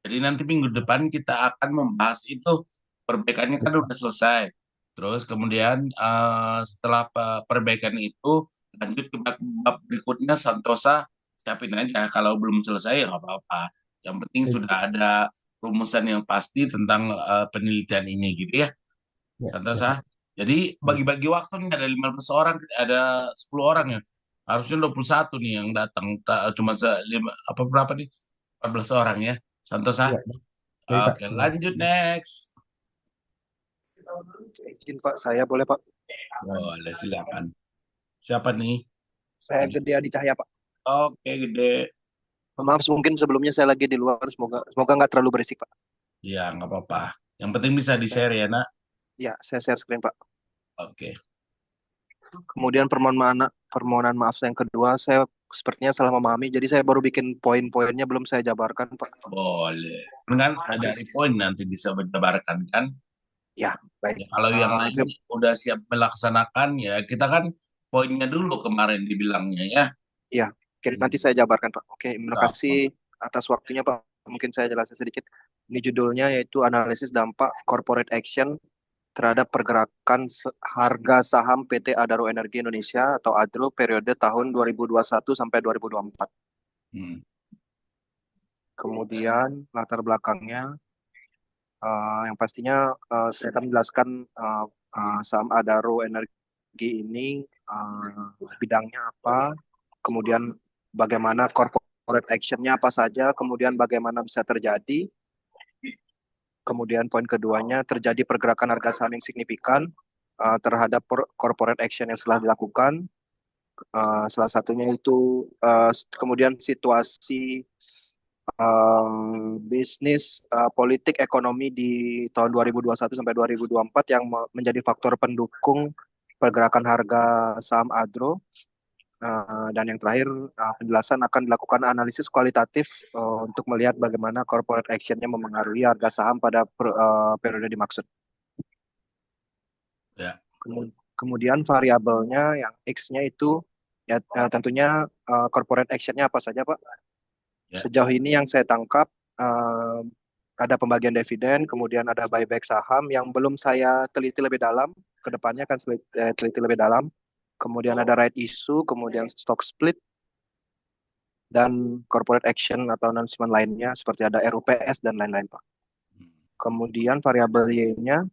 Jadi nanti minggu depan kita akan membahas itu perbaikannya kan baik, Pak. udah selesai. Terus kemudian setelah perbaikan itu lanjut ke bab berikutnya Santosa siapin aja. Kalau belum selesai ya nggak apa-apa. Yang penting Baik. sudah ada rumusan yang pasti tentang penelitian ini gitu ya, Ya, ya, Santosa. Pak. Jadi Baik. bagi-bagi waktu nih ada 15 orang, ada 10 orang ya. Harusnya 21 nih yang datang. Cuma apa berapa nih? 14 orang ya, Santosa. Ya, baik. Baik, Pak. Oke, lanjut next. Izin Pak, saya boleh Pak? Boleh, silakan. Siapa nih? Saya Tadi. Gede Adi Cahya Pak. Oke, gede. Maaf mungkin sebelumnya saya lagi di luar, semoga nggak terlalu berisik Pak. Ya, nggak apa-apa. Yang penting bisa Saya, di-share ya, nak. ya, saya share screen Pak. Oke. Kemudian permohonan maaf yang kedua, saya sepertinya salah memahami, jadi saya baru bikin poin-poinnya belum saya jabarkan Pak. Boleh. Kan Nanti, dari poin nanti bisa menjabarkan kan? ya baik. Ya, kalau yang lain Itu, udah siap melaksanakan ya kita kan poinnya dulu kemarin dibilangnya ya. ya, mungkin nanti saya jabarkan Pak. Oke, terima Nah, kasih atas waktunya Pak. Mungkin saya jelasin sedikit. Ini judulnya yaitu analisis dampak corporate action terhadap pergerakan harga saham PT Adaro Energi Indonesia atau ADRO periode tahun 2021 sampai 2024. hmm, Kemudian latar belakangnya, yang pastinya saya akan menjelaskan saham Adaro Energi ini bidangnya apa, kemudian bagaimana corporate actionnya apa saja, kemudian bagaimana bisa terjadi. Kemudian poin keduanya, terjadi pergerakan harga saham yang signifikan terhadap corporate action yang telah dilakukan. Salah satunya itu kemudian situasi bisnis, politik, ekonomi di tahun 2021 sampai 2024 yang menjadi faktor pendukung pergerakan harga saham Adro. Dan yang terakhir, penjelasan akan dilakukan analisis kualitatif untuk melihat bagaimana corporate action-nya memengaruhi harga saham pada periode dimaksud. ya. Kemudian variabelnya yang X-nya itu ya tentunya corporate action-nya apa saja, Pak? Ya. Sejauh ini yang saya tangkap ada pembagian dividen, kemudian ada buyback saham yang belum saya teliti lebih dalam. Kedepannya akan teliti lebih dalam. Kemudian ada right issue, kemudian stock split, dan corporate action atau announcement lainnya seperti ada RUPS dan lain-lain, Pak. Kemudian variabel Y-nya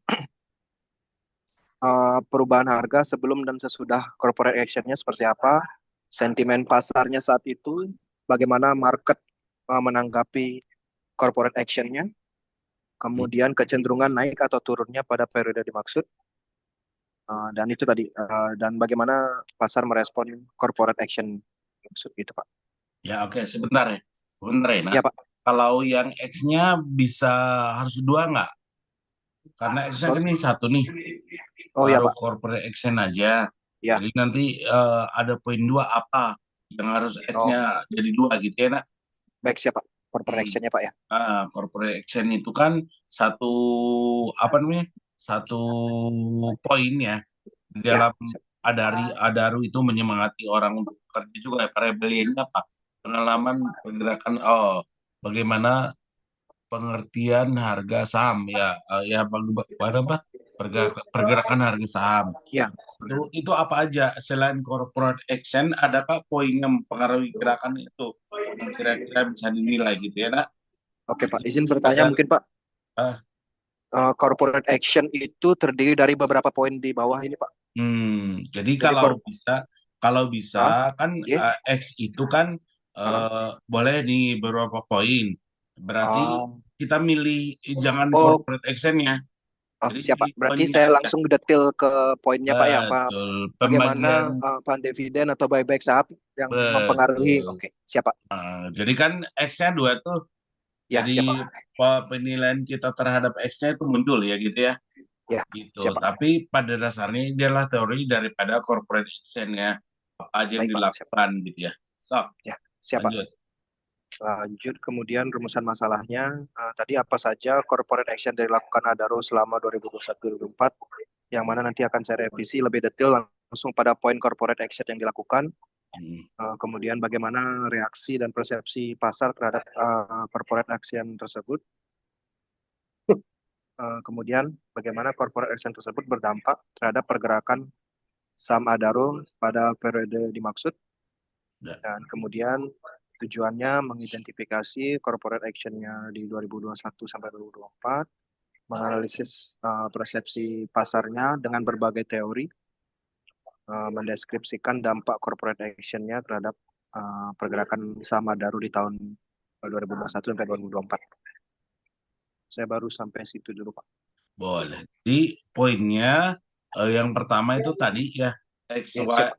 perubahan harga sebelum dan sesudah corporate action-nya seperti apa, sentimen pasarnya saat itu, bagaimana market menanggapi corporate action-nya, kemudian kecenderungan naik atau turunnya pada periode dimaksud, dan itu tadi, dan bagaimana pasar merespon corporate action maksud gitu, Pak. Ya, oke, sebentar ya. Sebentar ya, nak. Ya, Pak. Kalau yang X-nya bisa harus dua nggak? Karena X-nya kan ini satu nih. Oh ya, Baru Pak. corporate action aja. Ya. Jadi nanti ada poin dua apa yang harus Oh, X-nya jadi dua gitu ya, nak. baik siapa? Corporate action-nya, Pak ya. Corporate action itu kan satu apa namanya? Satu poin ya di Ya, dalam Adaru itu menyemangati orang untuk bekerja juga. Variabelnya apa? Pengalaman pergerakan, bagaimana pengertian harga saham ya, ya apa? Pergerakan harga saham. ya. Itu apa aja selain corporate action, adakah poin yang mempengaruhi gerakan itu yang kira-kira bisa dinilai gitu ya, nak? Oke, Pak. Izin bertanya mungkin, Pak. Ah, Corporate action itu terdiri dari beberapa poin di bawah ini, Pak. Jadi Jadi kalau bisa kan ya. X itu kan boleh di beberapa poin. Berarti kita milih jangan Oh, corporate action-nya. Jadi siapa? pilih Berarti poinnya saya aja. langsung detail ke poinnya, Pak ya, Pak. Betul. Bagaimana Pembagian dividen atau buyback saham yang mempengaruhi? betul. Oke, siapa? Jadi kan X-nya dua tuh. Ya, Jadi siapa? penilaian kita terhadap X-nya itu muncul ya gitu ya. Ya, Gitu. siapa? Tapi pada dasarnya dia adalah teori daripada corporate action ya. Apa aja yang Baik, Pak. Siapa? dilakukan gitu ya. So, Ya, siapa? lanjut. Lanjut, kemudian rumusan masalahnya. Tadi apa saja corporate action yang dilakukan Adaro selama 2021-2024, yang mana nanti akan saya revisi lebih detail langsung pada poin corporate action yang dilakukan. Kemudian bagaimana reaksi dan persepsi pasar terhadap corporate action tersebut. Kemudian bagaimana corporate action tersebut berdampak terhadap pergerakan saham Adaro pada periode dimaksud. Ya. Dan kemudian Tujuannya mengidentifikasi corporate action-nya di 2021 sampai 2024, menganalisis persepsi pasarnya dengan berbagai teori, mendeskripsikan dampak corporate action-nya terhadap pergerakan saham Adaro di tahun 2021 sampai 2024. Saya baru sampai situ dulu, Pak. Boleh. Jadi poinnya yang pertama itu tadi ya X, Ya, Y, siap.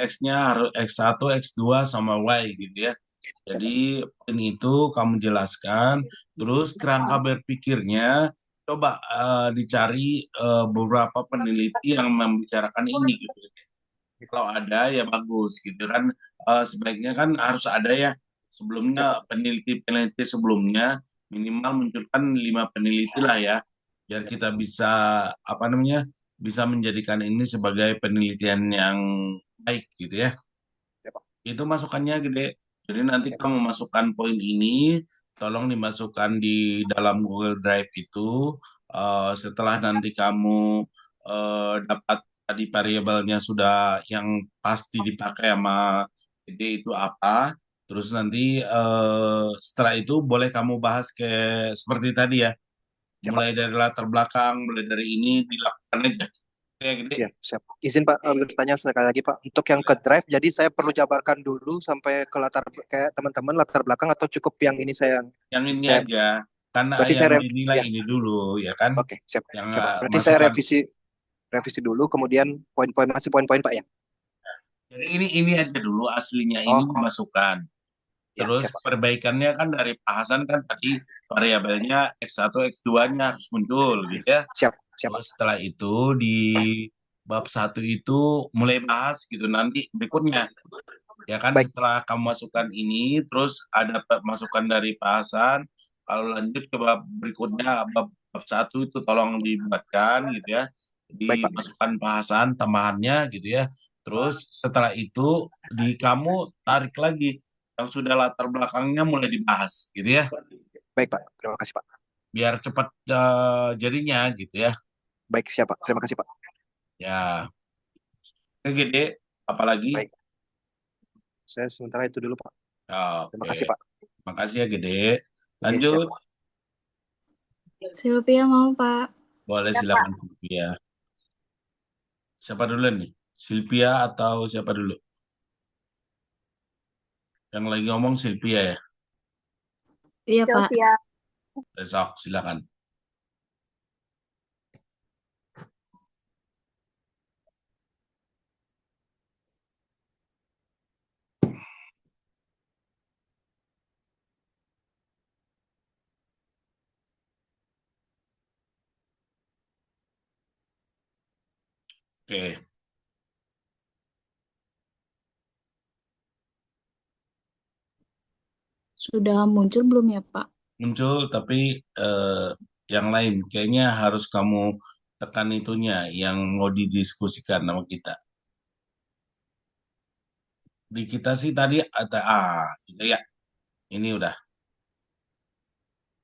X-nya harus X1, X2 sama Y gitu ya. Siap. Jadi poin itu kamu jelaskan, terus kerangka berpikirnya coba dicari beberapa peneliti yang membicarakan ini gitu. Kalau ada ya bagus gitu kan. Sebaiknya kan harus ada ya Ya, Pak. sebelumnya peneliti-peneliti sebelumnya minimal munculkan 5 peneliti lah ya biar kita bisa apa namanya bisa menjadikan ini sebagai penelitian yang baik gitu ya. Ya, Pak. Itu masukannya gede. Jadi nanti Ya, kamu masukkan poin ini, tolong dimasukkan di dalam Google Drive itu. Setelah nanti kamu dapat tadi variabelnya sudah yang pasti dipakai sama gede itu apa. Terus nanti setelah itu boleh kamu bahas ke seperti tadi ya. ya, Pak. Mulai dari latar belakang, mulai dari ini dilakukan aja. Oke, gede. Ya, siap. Izin Pak, bertanya sekali lagi Pak. Untuk yang ke drive, jadi saya perlu jabarkan dulu sampai ke latar kayak teman-teman latar belakang atau cukup yang ini Yang ini saya aja. Karena berarti yang saya dinilai ya, ini dulu, ya kan? oke, siap. Yang Siap Pak. Berarti saya masukan. revisi dulu kemudian poin-poin masih poin-poin Pak ya. Jadi ini aja dulu aslinya ini Oh, dimasukkan. ya, Terus siap Pak. perbaikannya kan dari Pak Hasan kan tadi variabelnya X1, X2-nya harus muncul gitu ya. Siap, siap Pak. Terus setelah itu di bab 1 itu mulai bahas gitu nanti berikutnya. Ya kan Baik, setelah kamu masukkan ini terus ada masukan dari Pak Hasan. Kalau lanjut ke bab berikutnya bab 1 itu tolong dibuatkan gitu ya. baik Pak. Dimasukkan Pak Hasan tambahannya gitu ya. Terus setelah itu di kamu tarik lagi yang sudah latar belakangnya mulai dibahas gitu ya. Baik Pak. Terima kasih Pak. Biar cepat jadinya gitu ya. Baik, siap Pak. Terima kasih Pak. Ya, oke gede apalagi? Baik. Saya sementara itu dulu Pak. Terima Oke. kasih Pak. Makasih ya gede. Oke, siap Lanjut. Pak. Sylvia mau, Pak. Boleh Ya, Pak. silakan Sylvia. Siapa dulu nih? Sylvia atau siapa dulu? Yang lagi ngomong Sylvia ya? Iya, Pak. Sylvia. Besok silakan. Oke, Sudah muncul belum ya, Pak? muncul tapi yang lain kayaknya harus kamu tekan itunya yang mau didiskusikan sama kita. Di kita sih tadi ada itu ya. Ini udah.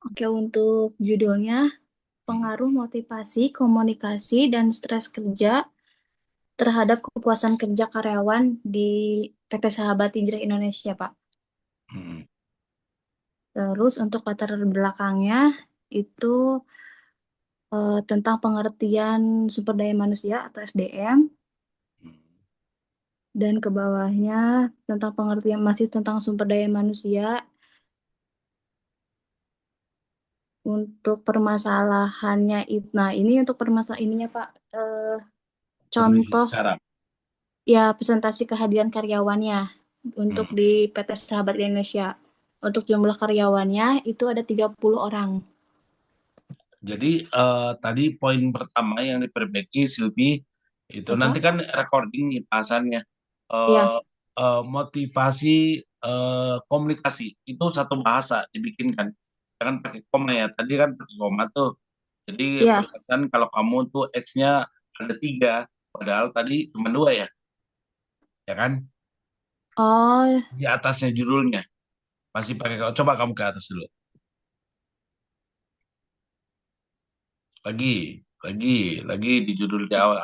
Oke, untuk judulnya, pengaruh motivasi, komunikasi, dan stres kerja terhadap kepuasan kerja karyawan di PT Sahabat Hijrah Indonesia, Pak. Hmm. Terus untuk latar belakangnya itu tentang pengertian sumber daya manusia atau SDM, Hmm. dan ke bawahnya tentang pengertian masih tentang sumber daya manusia untuk permasalahannya. Nah, ini untuk permasalahan ininya Pak, Kondisi contoh sekarang. ya presentasi kehadiran karyawannya untuk Hmm. di PT Sahabat Indonesia. Untuk jumlah karyawannya itu ada 30 orang. Jadi tadi poin pertama yang diperbaiki Silvi itu Ya, nanti Pak? kan recording nih bahasannya. Iya. Eh, Motivasi komunikasi itu satu bahasa dibikinkan. Jangan pakai koma ya. Tadi kan pakai koma tuh. Jadi Iya. perasaan kalau kamu tuh X-nya ada 3, padahal tadi cuma 2 ya kan? Oh, Di atasnya judulnya masih pakai. Coba kamu ke atas dulu. Lagi di judul di awal.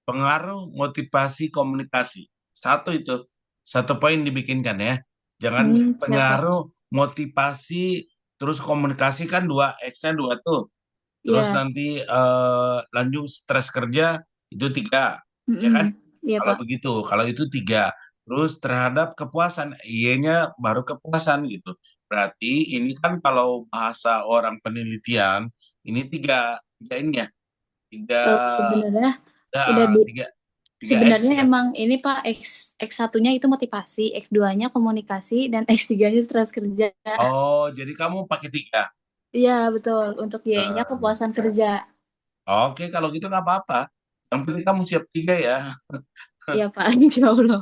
Pengaruh motivasi komunikasi. Satu itu, satu poin dibikinkan ya. Jangan Siapa? pengaruh motivasi, terus komunikasi kan dua, X-nya dua tuh. Terus Ya. nanti lanjut stres kerja itu tiga, ya Mm-mm. kan? Iya, Kalau Pak. begitu, kalau itu tiga. Terus terhadap kepuasan, I-nya baru kepuasan gitu. Berarti ini kan kalau bahasa orang penelitian, ini tiga, tiga ini ya, tiga, Sebenarnya udah ya, tiga, tiga X sebenarnya ya. emang ini Pak X satunya itu motivasi, X2-nya komunikasi, dan X3-nya stres kerja. Oh, jadi kamu pakai tiga. Iya, betul. Untuk Y-nya Eh, kepuasan kerja. Oke, kalau gitu nggak apa-apa. Yang penting kamu siap tiga ya. Iya, Pak. Insya Allah.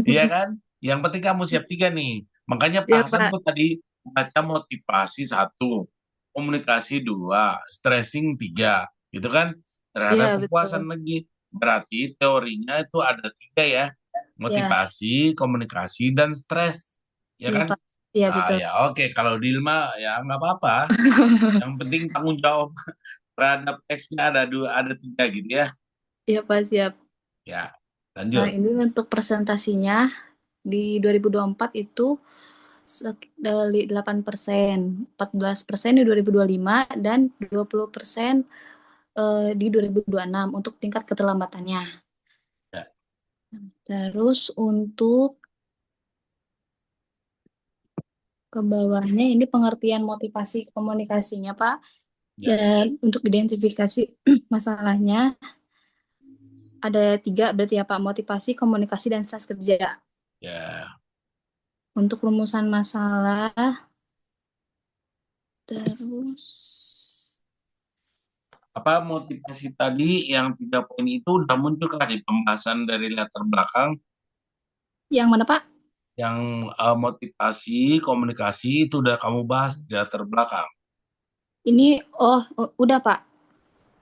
Iya kan? Yang penting kamu siap tiga nih. Makanya Pak Iya, Hasan Pak. tuh tadi baca motivasi satu, komunikasi dua, stressing tiga, gitu kan? Iya, Terhadap betul. kepuasan lagi. Berarti teorinya itu ada tiga ya, Iya, motivasi, komunikasi, dan stres, ya iya, kan? Pak. Iya, Ah betul. ya oke, kalau Dilma ya nggak apa-apa. Yang penting tanggung jawab terhadap X-nya ada dua, ada tiga gitu ya. Iya, Pak, siap. Ya, Nah, lanjut. ini untuk presentasinya di 2024 itu dari 8%, 14% di 2025, dan 20% di 2026 untuk tingkat keterlambatannya. Ya, Terus untuk ke bawahnya ini pengertian motivasi komunikasinya, Pak. ya, Dan untuk identifikasi masalahnya ada tiga berarti ya Pak, motivasi, komunikasi, dan stres kerja. ya. Untuk rumusan masalah, terus Apa motivasi tadi yang tiga poin itu udah muncul kah di pembahasan dari latar belakang yang mana Pak? yang motivasi komunikasi itu udah kamu bahas di latar belakang. Ini udah Pak,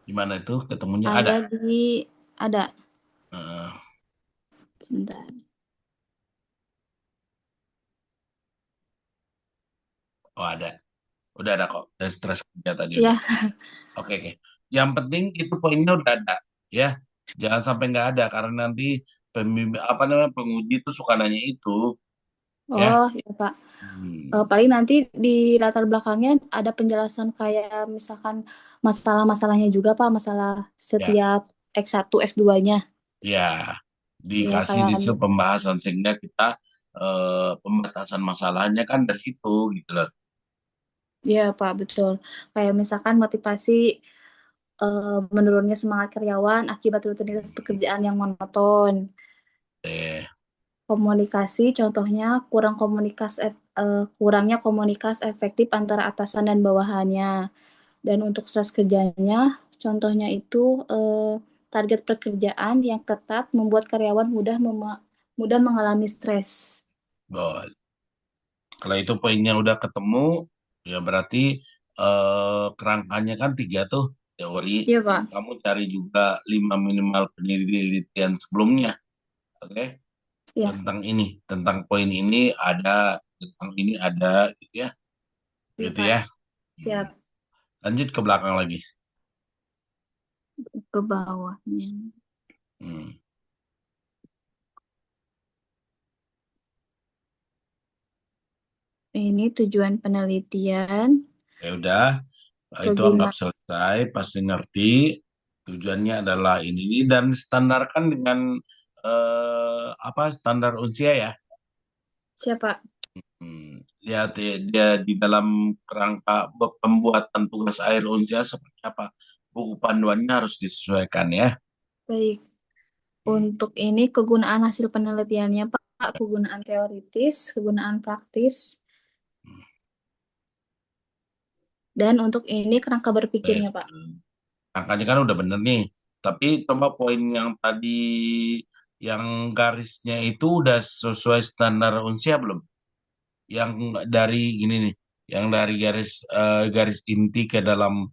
Gimana itu ketemunya ada? ada ada Eh, sebentar. oh ada, udah ada kok. Dan stres kerja tadi udah. Ya, Oke oke. Yang penting itu poinnya udah ada, ya. Jangan sampai nggak ada karena nanti pembimbing apa namanya penguji itu suka nanya itu, ya. ya Pak. Hmm, Paling nanti di latar belakangnya ada penjelasan kayak misalkan masalah-masalahnya juga Pak, masalah ya, setiap X1, X2-nya. ya. Ya Dikasih kayak di situ pembahasan sehingga kita pembatasan masalahnya kan dari situ gitu loh. ya Pak, betul. Kayak misalkan motivasi menurunnya semangat karyawan akibat rutinitas pekerjaan yang monoton. Eh, Komunikasi, contohnya kurangnya komunikasi efektif antara atasan dan bawahannya. Dan untuk stres kerjanya, contohnya itu target pekerjaan yang ketat membuat karyawan mudah mengalami stres. Boleh. Kalau itu poinnya udah ketemu, ya berarti kerangkanya kan tiga tuh teori. Iya, Pak. Kamu cari juga lima minimal penelitian sebelumnya, oke? Iya, Tentang ini, tentang poin ini ada, tentang ini ada, gitu ya, iya, gitu Pak. ya. Siap. Hmm. Lanjut ke belakang lagi. Ke bawahnya. Hmm. Ini tujuan penelitian, Ya udah, itu anggap kegunaan. selesai, pasti ngerti. Tujuannya adalah ini dan standarkan dengan apa standar usia ya. Siapa? Lihat dia di dalam kerangka pembuatan tugas air usia seperti apa. Buku panduannya harus disesuaikan ya. Baik. Hmm. Untuk ini kegunaan hasil penelitiannya, Pak, kegunaan teoritis, kegunaan praktis, dan untuk ini kerangka berpikirnya, Pak. Betul. Angkanya kan udah bener nih. Tapi coba poin yang tadi yang garisnya itu udah sesuai standar unsia belum? Yang dari gini nih, yang dari garis inti ke dalam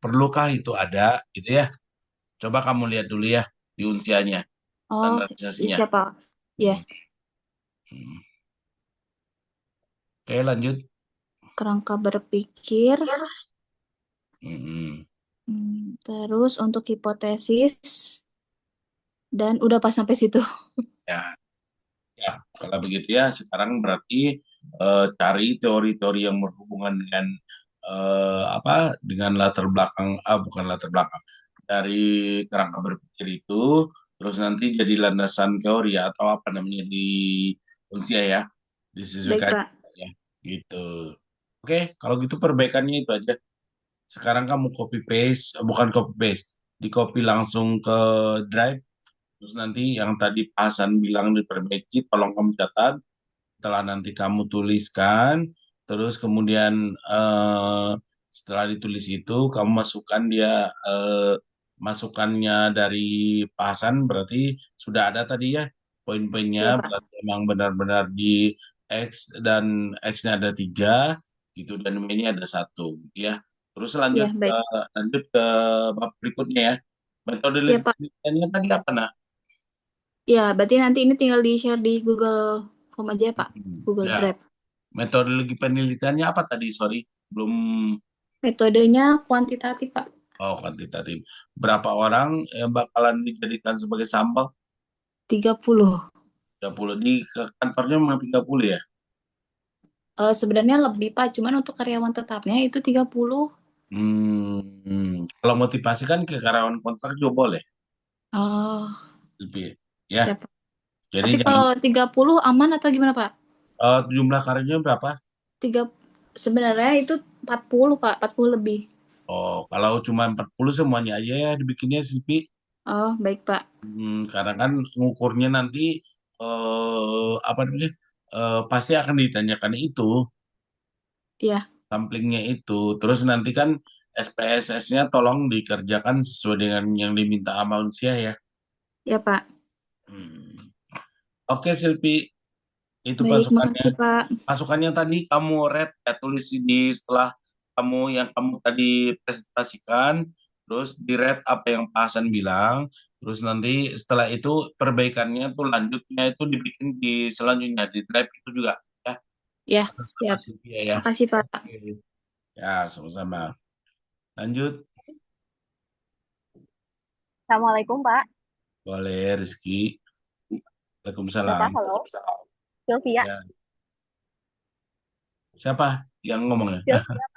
perlukah itu ada gitu ya. Coba kamu lihat dulu ya di unsianya, Oh, standarisasinya. siapa? Ya, Hmm, hmm. Oke, lanjut. kerangka berpikir. Hmm, Terus untuk hipotesis, dan udah pas sampai situ. ya, Ya, kalau begitu ya, sekarang berarti cari teori-teori yang berhubungan dengan apa? Dengan latar belakang, bukan latar belakang, dari kerangka berpikir itu, terus nanti jadi landasan teori atau apa namanya di usia ya, Baik, disesuaikan Pak. ya, gitu. Oke, kalau gitu perbaikannya itu aja. Sekarang kamu copy paste, bukan copy paste, di copy langsung ke Drive. Terus nanti yang tadi Pak Hasan bilang diperbaiki, tolong kamu catat. Setelah nanti kamu tuliskan, terus kemudian setelah ditulis itu kamu masukkan dia masukannya dari Pak Hasan berarti sudah ada tadi ya poin-poinnya Iya, Pak. berarti emang benar-benar di X dan X-nya ada 3 gitu dan Y-nya ada 1 gitu ya. Terus Iya, baik. lanjut ke bab berikutnya ya. Metode Iya, Pak. penelitiannya tadi apa nak? Ya, berarti nanti ini tinggal di-share di Google Form aja ya, Pak. Google Ya, Drive. metodologi penelitiannya apa tadi? Sorry, belum. Metodenya kuantitatif, Pak. Oh, kuantitatif. Berapa orang yang bakalan dijadikan sebagai sampel? 30. 30. Di kantornya memang 30 ya? Sebenarnya lebih, Pak. Cuman untuk karyawan tetapnya itu 30. Kalau motivasi kan ke karyawan kontrak juga boleh. Oh, Lebih. Ya, siap. jadi Berarti jangan kalau 30 aman atau gimana, Pak? jumlah karyanya berapa? Tiga, sebenarnya itu 40, Pak. 40 lebih. Oh, kalau cuma 40 semuanya aja ya dibikinnya CP. Oh, baik, Pak. Karena kan ngukurnya nanti apa namanya? Pasti akan ditanyakan itu. Iya, Samplingnya itu. Terus nanti kan SPSS-nya tolong dikerjakan sesuai dengan yang diminta sama manusia ya. ya, Pak. Hmm. Oke Silpi, itu Baik, pasukannya. makasih, Pak. Pasukannya tadi kamu read ya, tulis di setelah kamu yang kamu tadi presentasikan, terus di read apa yang Pak Hasan bilang, terus nanti setelah itu perbaikannya tuh lanjutnya itu dibikin di selanjutnya di drive itu juga ya. Ya, Atas nama siap. Sylvia ya. Makasih, Pak. Oke. Ya, sama-sama. Lanjut. Assalamualaikum, Pak. Boleh, Rizky. Bapak, Waalaikumsalam. halo. Sylvia. Ya, siapa yang ngomongnya? Sylvia,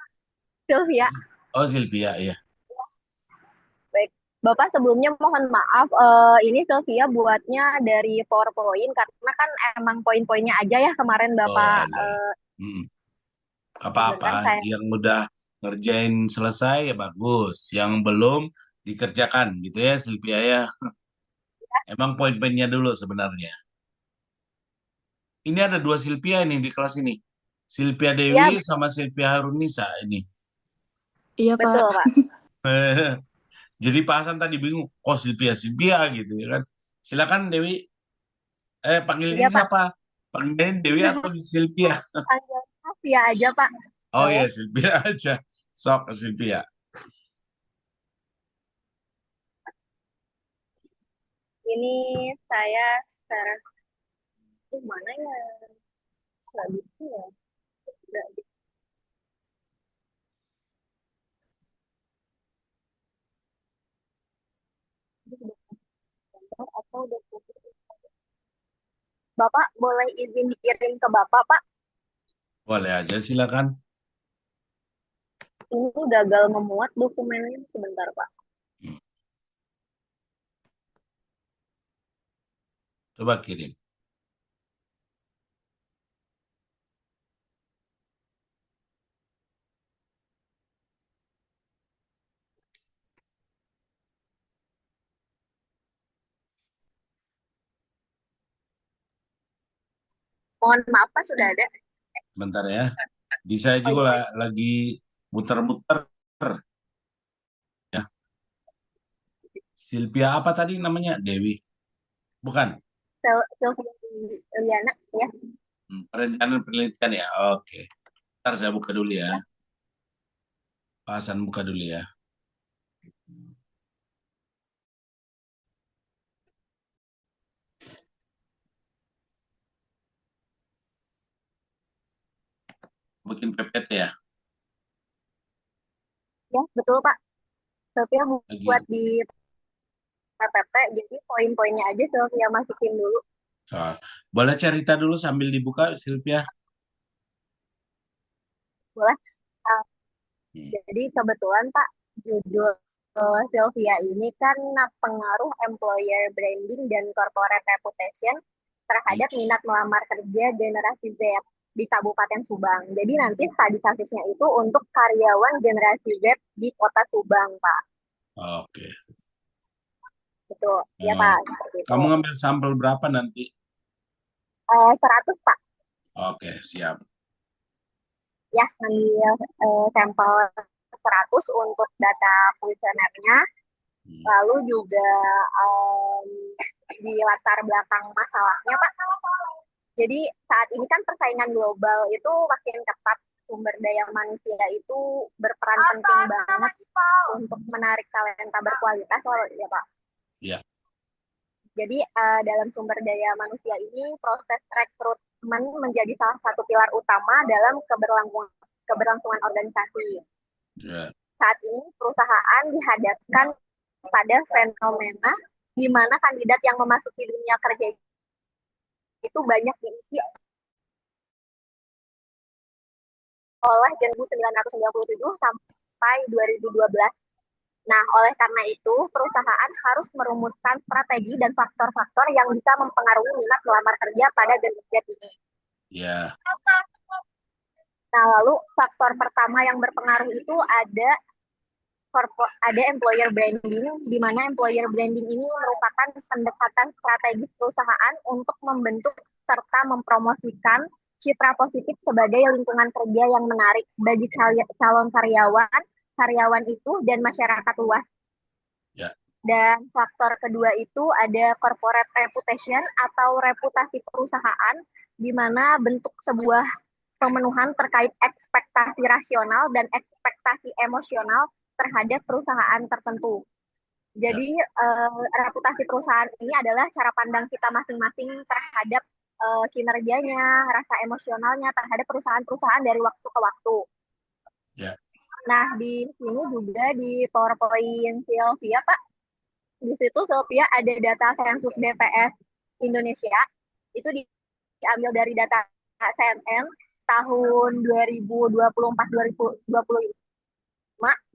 Sylvia. Oh, Silvia, ya. Baik. Bapak sebelumnya mohon maaf, ini Sylvia buatnya dari PowerPoint karena kan emang poin-poinnya aja ya kemarin Oh, Bapak alah. Mm. Apa-apa. sebentar saya. Yang udah ngerjain selesai, ya bagus. Yang belum dikerjakan, gitu ya, Silvia ya. Emang poin-poinnya dulu sebenarnya. Ini ada 2 Silvia ini di kelas ini. Silvia Iya, Dewi sama Silvia Harunisa ini. Iya, betul, Pak. Pak. Jadi Pak Hasan tadi bingung, kok Silvia Silvia gitu ya kan. Silakan Dewi, panggilnya Iya, Pak. siapa? Panggilnya Dewi atau Silvia? Panggil Sylvia aja, Pak. Oh Boleh. ya Silvia aja. Sok Silvia. Ini saya secara mana ya? Nggak bisa ya. Nggak bisa. Atau udah Bapak boleh izin dikirim ke Bapak, Pak? Boleh aja silakan. Ini gagal memuat dokumennya sebentar, Pak. Hmm, Coba kirim. Mohon maaf, Pak, sudah ada. Bentar ya. Bisa Oh juga iya, lagi muter-muter ya. Silvia apa tadi namanya? Dewi. Bukan. Sylvia Liliana, ya. Perencanaan penelitian ya. Oke. Ntar saya buka dulu ya. Pak Hasan buka dulu ya. Bikin PPT ya. Ya, betul, Pak. Sylvia buat Lagi. di PPT, jadi poin-poinnya aja Sylvia masukin dulu. Soal. Boleh cerita dulu sambil dibuka, Sylvia? Boleh. Uh, Hmm. Jadi kebetulan Pak, judul Sylvia ini kan pengaruh employer branding dan corporate reputation terhadap minat melamar kerja generasi Z di Kabupaten Subang. Jadi nanti studi kasusnya itu untuk karyawan generasi Z di Kota Subang, Pak. Oke. Betul. Ya, Pak, seperti itu. Kamu ngambil sampel berapa nanti? 100, Pak. Oke, siap. Ya, ngambil sampel 100 untuk data kuesionernya. Lalu juga di latar belakang masalahnya, Pak. Jadi saat ini kan persaingan global itu makin ketat. Sumber daya manusia itu berperan penting banget untuk menarik talenta berkualitas, ya Pak. Ya. Jadi dalam sumber daya manusia ini proses rekrutmen menjadi salah satu pilar utama dalam keberlangsungan organisasi. Ya. Saat ini perusahaan dihadapkan pada fenomena di mana kandidat yang memasuki dunia kerja itu banyak diisi oleh 1997 sampai 2012. Nah, oleh karena itu, perusahaan harus merumuskan strategi dan faktor-faktor yang bisa mempengaruhi minat melamar kerja pada generasi ini. Ya. Nah, lalu faktor pertama yang berpengaruh itu ada employer branding, di mana employer branding ini merupakan pendekatan strategis perusahaan untuk membentuk serta mempromosikan citra positif sebagai lingkungan kerja yang menarik bagi calon karyawan itu dan masyarakat luas. Ya. Dan faktor kedua itu ada corporate reputation atau reputasi perusahaan, di mana bentuk sebuah pemenuhan terkait ekspektasi rasional dan ekspektasi emosional terhadap perusahaan tertentu. Jadi reputasi perusahaan ini adalah cara pandang kita masing-masing terhadap kinerjanya, rasa emosionalnya terhadap perusahaan-perusahaan dari waktu ke waktu. Ya. Nah, di sini juga di PowerPoint Sylvia, Pak, di situ Sylvia ada data sensus BPS Indonesia, itu diambil dari data CNN tahun 2024-2025.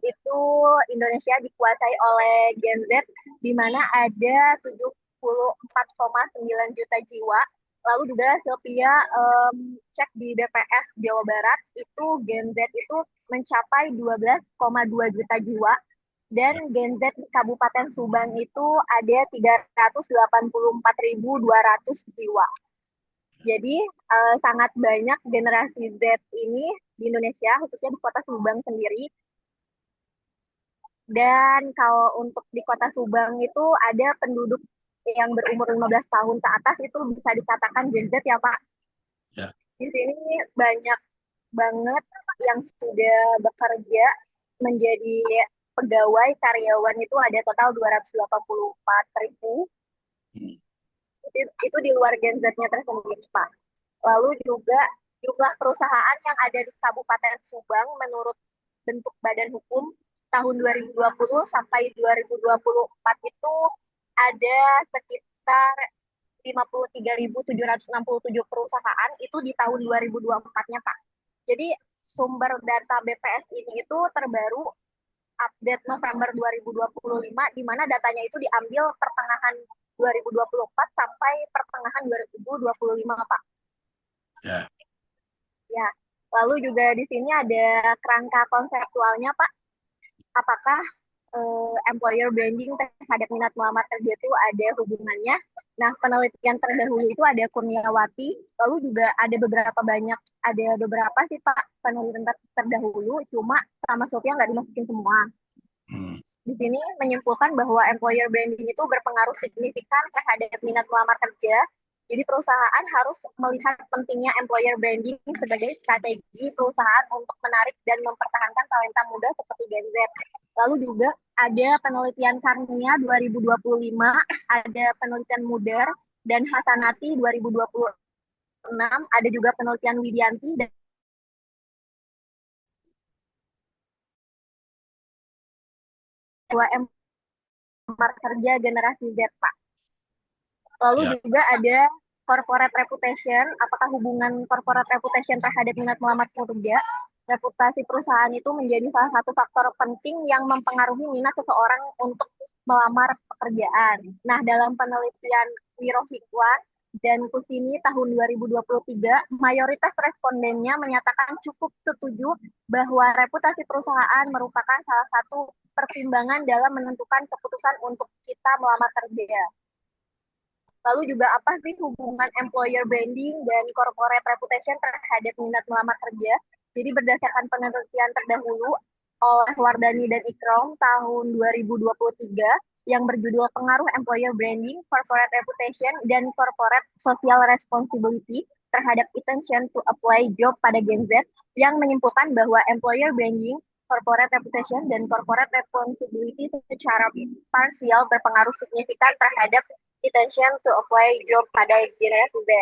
Itu Indonesia dikuasai oleh Gen Z, di mana ada 74,9 juta jiwa. Lalu juga Sylvia cek di BPS Jawa Barat, itu Gen Z itu mencapai 12,2 juta jiwa. Dan Gen Z di Kabupaten Subang itu ada 384.200 jiwa. Jadi sangat banyak generasi Z ini di Indonesia, khususnya di Kota Subang sendiri. Dan kalau untuk di Kota Subang itu ada penduduk yang berumur 15 tahun ke atas itu bisa dikatakan Gen Z, ya Pak. Ya. Di sini banyak banget yang sudah bekerja menjadi pegawai karyawan, itu ada total 284.000. Itu di luar Gen Z-nya tersendiri, Pak. Lalu juga jumlah perusahaan yang ada di Kabupaten Subang menurut bentuk badan hukum tahun 2020 sampai 2024 itu ada sekitar 53.767 perusahaan itu di tahun 2024-nya, Pak. Jadi sumber data BPS ini itu terbaru update November 2025, di mana datanya itu diambil pertengahan 2024 sampai pertengahan 2025, Pak. Ya. Ya, lalu juga di sini ada kerangka konseptualnya, Pak. Apakah employer branding terhadap minat melamar kerja itu ada hubungannya? Nah, penelitian terdahulu itu ada Kurniawati, lalu juga ada beberapa sih Pak penelitian terdahulu, cuma sama Sofia nggak dimasukin semua. Di sini menyimpulkan bahwa employer branding itu berpengaruh signifikan terhadap minat melamar kerja. Jadi perusahaan harus melihat pentingnya employer branding sebagai strategi perusahaan untuk menarik dan mempertahankan talenta muda seperti Gen Z. Lalu juga ada penelitian Karnia 2025, ada penelitian Muder dan Hasanati 2026, ada juga penelitian Widianti dan melamar kerja generasi Z, Pak. Lalu juga ada corporate reputation, apakah hubungan corporate reputation terhadap minat melamar kerja? Reputasi perusahaan itu menjadi salah satu faktor penting yang mempengaruhi minat seseorang untuk melamar pekerjaan. Nah, dalam penelitian Wiro Hikwan dan Kusini tahun 2023, mayoritas respondennya menyatakan cukup setuju bahwa reputasi perusahaan merupakan salah satu pertimbangan dalam menentukan keputusan untuk kita melamar kerja. Lalu juga apa sih hubungan employer branding dan corporate reputation terhadap minat melamar kerja? Jadi berdasarkan penelitian terdahulu oleh Wardani dan Ikrom tahun 2023 yang berjudul Pengaruh Employer Branding, Corporate Reputation, dan Corporate Social Responsibility terhadap intention to apply job pada Gen Z yang menyimpulkan bahwa employer branding, corporate reputation, dan corporate responsibility secara parsial berpengaruh signifikan terhadap intention to apply job pada generasi Z.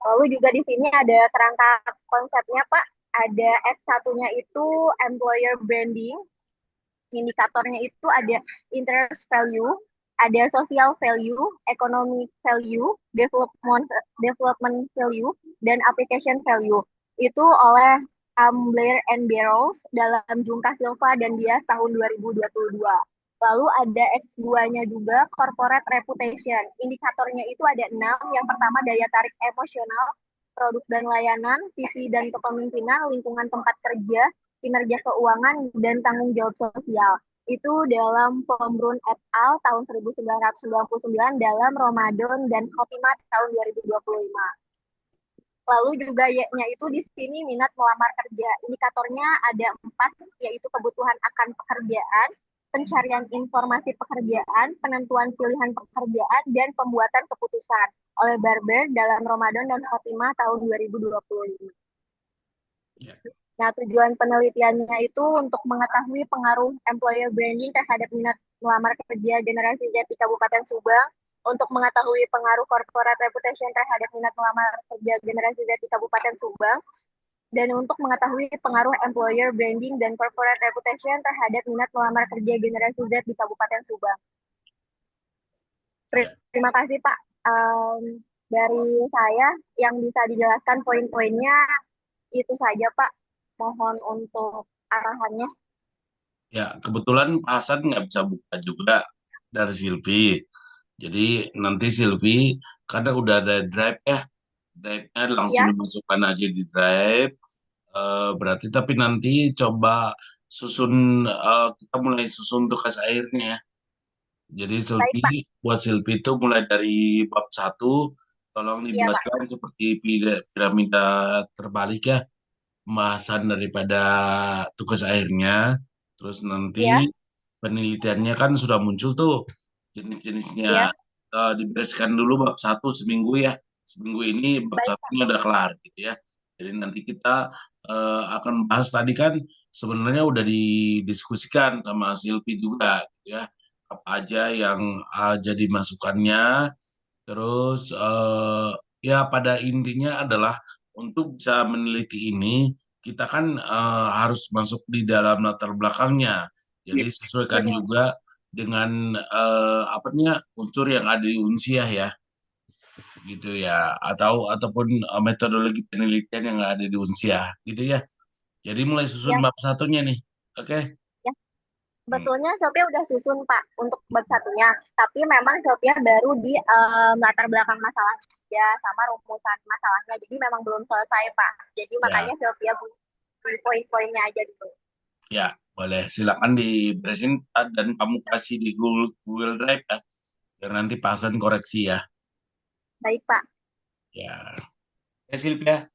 Lalu juga di sini ada kerangka konsepnya, Pak. Ada S1-nya itu employer branding, indikatornya itu ada interest value, ada social value, economic value, development value, dan application value. Itu oleh Blair and Barrows dalam Jungka Silva dan Dias tahun 2022. Lalu ada X2-nya juga, corporate reputation. Indikatornya itu ada 6. Yang pertama daya tarik emosional, produk dan layanan, visi dan kepemimpinan, lingkungan tempat kerja, kinerja keuangan, dan tanggung jawab sosial. Itu dalam Pombrun et al. Tahun 1999 dalam Ramadan dan Khotimah tahun 2025. Lalu juga Y-nya itu di sini minat melamar kerja. Indikatornya ada 4, yaitu kebutuhan akan pekerjaan, pencarian informasi pekerjaan, penentuan pilihan pekerjaan, dan pembuatan keputusan oleh Barber dalam Ramadan dan Khotimah tahun 2025. Ya. Nah, tujuan penelitiannya itu untuk mengetahui pengaruh employer branding terhadap minat melamar kerja generasi Z di Kabupaten Subang, untuk mengetahui pengaruh corporate reputation terhadap minat melamar kerja generasi Z di Kabupaten Subang, dan untuk mengetahui pengaruh employer branding dan corporate reputation terhadap minat melamar kerja generasi Z di Kabupaten Subang. Ya. Terima kasih, Pak. Dari saya yang bisa dijelaskan poin-poinnya itu saja, Pak. Mohon untuk arahannya. Ya, kebetulan Pak Hasan nggak bisa buka juga dari Silvi. Jadi nanti Silvi, karena udah ada drive ya, drive-nya langsung Ya, dimasukkan aja di drive. Berarti tapi nanti coba susun, kita mulai susun tugas akhirnya ya. Jadi baik, Pak. buat Silvi itu mulai dari bab 1, tolong Iya, Pak. dibuatkan seperti piramida terbalik ya, pembahasan daripada tugas akhirnya. Terus Iya, nanti penelitiannya kan sudah muncul tuh iya, jenis-jenisnya. Dibereskan dulu bab 1 seminggu ya. Seminggu ini bab baik, Pak. satunya udah kelar gitu ya. Jadi nanti kita akan bahas tadi kan sebenarnya udah didiskusikan sama Silvi juga gitu ya. Apa aja yang jadi masukannya. Terus ya pada intinya adalah untuk bisa meneliti ini kita kan harus masuk di dalam latar belakangnya. Jadi sesuaikan Betul. juga dengan apa namanya unsur yang ada di Unsiah ya, gitu ya, ataupun metodologi penelitian yang ada di Unsiah, gitu ya. Jadi mulai susun Ya, bab satunya nih, oke? ya. Hmm. Sebetulnya Sophia udah susun, Pak, untuk bab satunya. Tapi memang Sophia baru di latar belakang masalah ya sama rumusan masalahnya. Jadi memang belum selesai, Pak. Jadi Ya, makanya Sophia di poin-poinnya aja gitu. ya, boleh. Silakan diberesin dan kamu kasih di Google Drive ya, biar nanti pasan koreksi ya. Baik, Pak. Ya, Silvia,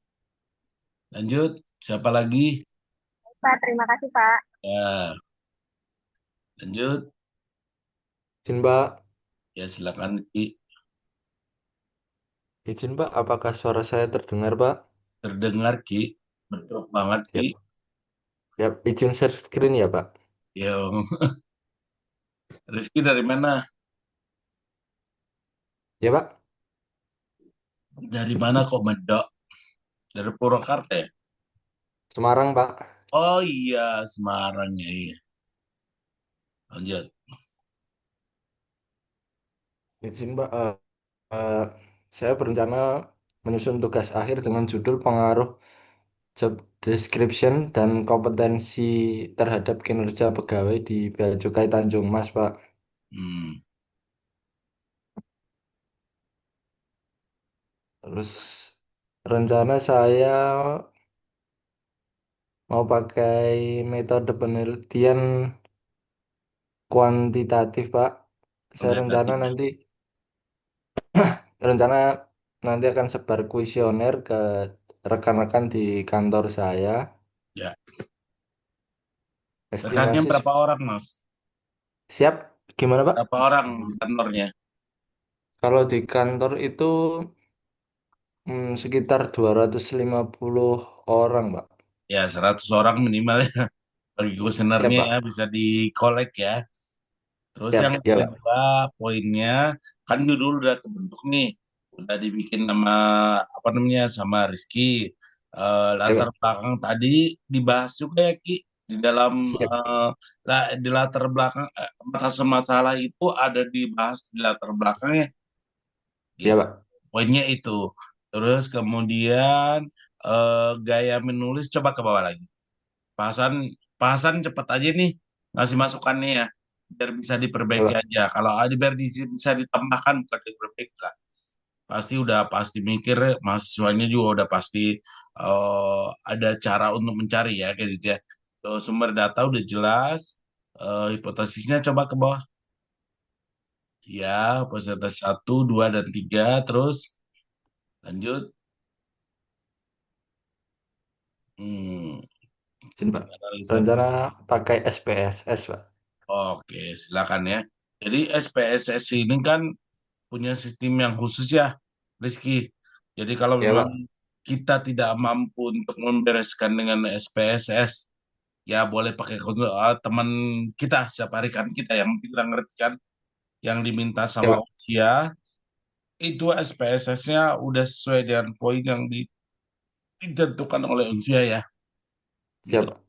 lanjut. Siapa lagi? Pak, terima kasih, Pak. Ya, lanjut. Izin Mbak, Ya, silakan Ki. izin Mbak, apakah suara saya terdengar Mbak? Terdengar Ki, betul banget Ki. Siap, siap. Izin share screen ya Pak? Yo, Rizky dari mana? Ya Pak, Dari mana kok medok? Dari Purwakarta ya? Semarang Pak. Oh iya, Semarang ya. Iya. Lanjut. Izin Mbak, eh, Saya berencana menyusun tugas akhir dengan judul pengaruh job description dan kompetensi terhadap kinerja pegawai di Bea Cukai Tanjung Mas, Pak. Hmm. Terus rencana saya mau pakai metode penelitian kuantitatif, Pak. Saya rencana Kuantitatif ya. nanti rencana nanti akan sebar kuesioner ke rekan-rekan di kantor saya. Ya. Rekannya Estimasi berapa orang, Mas? siap. Gimana, Pak? Berapa orang di kantornya? Kalau di kantor itu sekitar 250 orang, Pak. Ya, 100 orang minimal ya. Bagi Siap, kuesionernya Pak. ya bisa dikolek ya. Terus Siap, yang ya, Pak. kedua poinnya kan judul udah kebentuk nih, udah dibikin nama apa namanya sama Rizky. Ya, Latar Pak. belakang tadi dibahas juga ya Ki di dalam Siap. di latar belakang batas masalah itu ada dibahas di latar belakangnya Ya, gitu. Pak. Poinnya itu. Terus kemudian gaya menulis coba ke bawah lagi. Bahasan bahasan cepet aja nih ngasih masukannya ya biar bisa Ya, diperbaiki Pak. aja. Kalau ada biar bisa ditambahkan bukan diperbaiki lah. Pasti mikir mahasiswanya juga udah pasti ada cara untuk mencari ya kayak gitu ya. Sumber data udah jelas, hipotesisnya coba ke bawah. Ya, hipotesis 1, 2, dan 3 terus lanjut. Hmm, Sini, Pak. analisa. Rencana pakai SPSS, Pak. Oke, silakan ya. Jadi SPSS ini kan punya sistem yang khusus ya, Rizky. Jadi kalau Ya, memang Pak. kita tidak mampu untuk membereskan dengan SPSS, ya boleh pakai teman kita, siapa rekan kita yang kita ngerti kan, yang diminta Ya, sama Pak. usia, itu SPSS-nya udah sesuai dengan poin yang ditentukan oleh usia ya, gitu. Siap, Pak.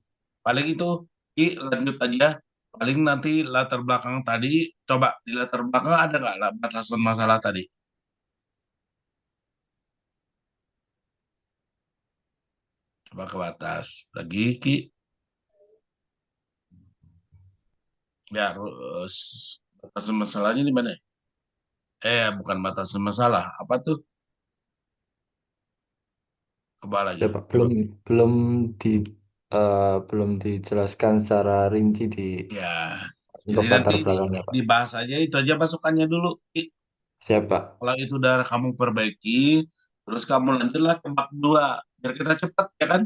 Paling itu, Ki, lanjut aja. Paling nanti latar belakang tadi, coba di latar belakang ada nggak lah batasan masalah tadi? Coba ke batas. Lagi, Ki. Ya, batasan masalahnya di mana? Bukan batasan masalah. Apa tuh? Coba Ya, lagi. Pak. Belum di belum dijelaskan secara rinci di Ya, untuk jadi nanti latar belakangnya, Pak. dibahas aja itu aja masukannya dulu. Ki. Siap, Pak. Kalau itu udah kamu perbaiki, terus kamu lanjutlah ke bab 2. Biar kita cepat, ya kan?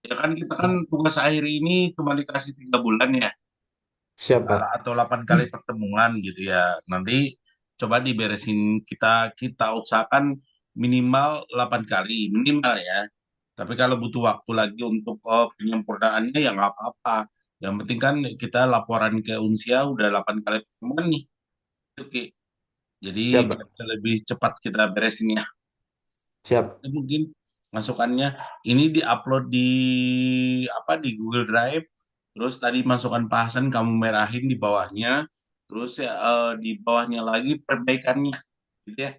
Ya kan kita kan tugas akhir ini cuma dikasih 3 bulan ya. Siap, Pak. Atau 8 kali pertemuan gitu ya. Nanti coba diberesin kita kita usahakan minimal 8 kali minimal ya. Tapi kalau butuh waktu lagi untuk penyempurnaannya ya nggak apa-apa. Yang penting kan kita laporan ke Unsia udah 8 kali pertemuan nih. Oke. Jadi Siap, biar Pak. bisa lebih cepat kita beresinnya. Siap. Itu mungkin masukannya ini diupload di apa di Google Drive. Terus tadi masukan bahasan kamu merahin di bawahnya. Terus ya di bawahnya lagi perbaikannya gitu ya.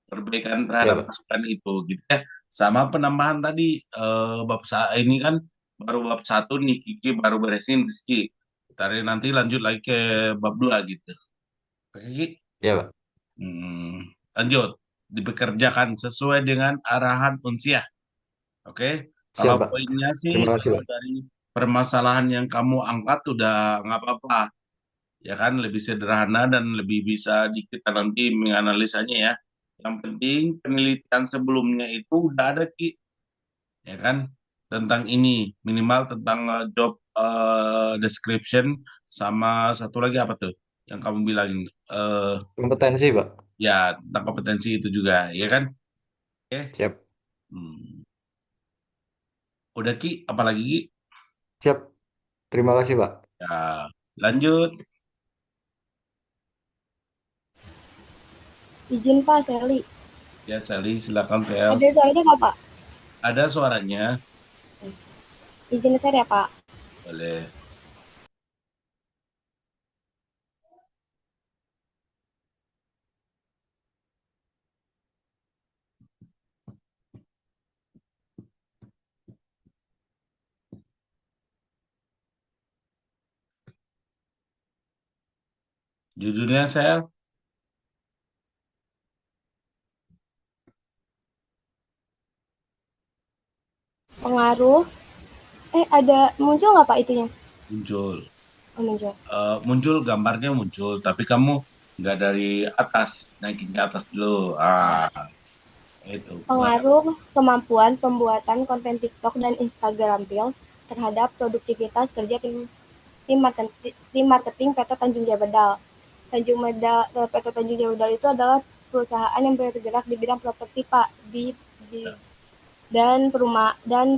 Perbaikan Ya, terhadap Pak. masukan itu gitu ya. Sama penambahan tadi ini kan baru bab 1 nih Kiki baru beresin Rizky. Nanti lanjut lagi ke bab 2 gitu. Oke, Kiki? Ya, Pak. Lanjut dipekerjakan sesuai dengan arahan Unsia. Oke, kalau Siap, Pak. poinnya sih Terima kasih, kalau Pak. dari permasalahan yang kamu angkat udah nggak apa-apa, ya kan lebih sederhana dan lebih bisa kita nanti menganalisanya ya. Yang penting penelitian sebelumnya itu udah ada Ki, ya kan tentang ini minimal tentang job description sama satu lagi apa tuh yang kamu bilangin Kompetensi, Pak. ya tentang kompetensi itu juga, ya kan? Oke. Siap. Hmm. Udah Ki, apalagi Ki? Siap. Terima kasih, Pak. Ya, lanjut. Izin Pak, Seli. Ya, Sally, silakan Sel. Ada suaranya nggak Pak? Ada suaranya? Izin share ya Pak. Boleh. Judulnya saya Pengaruh, ada muncul nggak Pak itunya? muncul. Oh, muncul. Muncul gambarnya muncul, tapi kamu nggak dari atas, naikin ke atas dulu. Itu. Pengaruh kemampuan pembuatan konten TikTok dan Instagram Reels terhadap produktivitas kerja tim marketing PT Tanjung Jabedal. PT Tanjung Jabedal itu adalah perusahaan yang bergerak di bidang properti Pak, di dan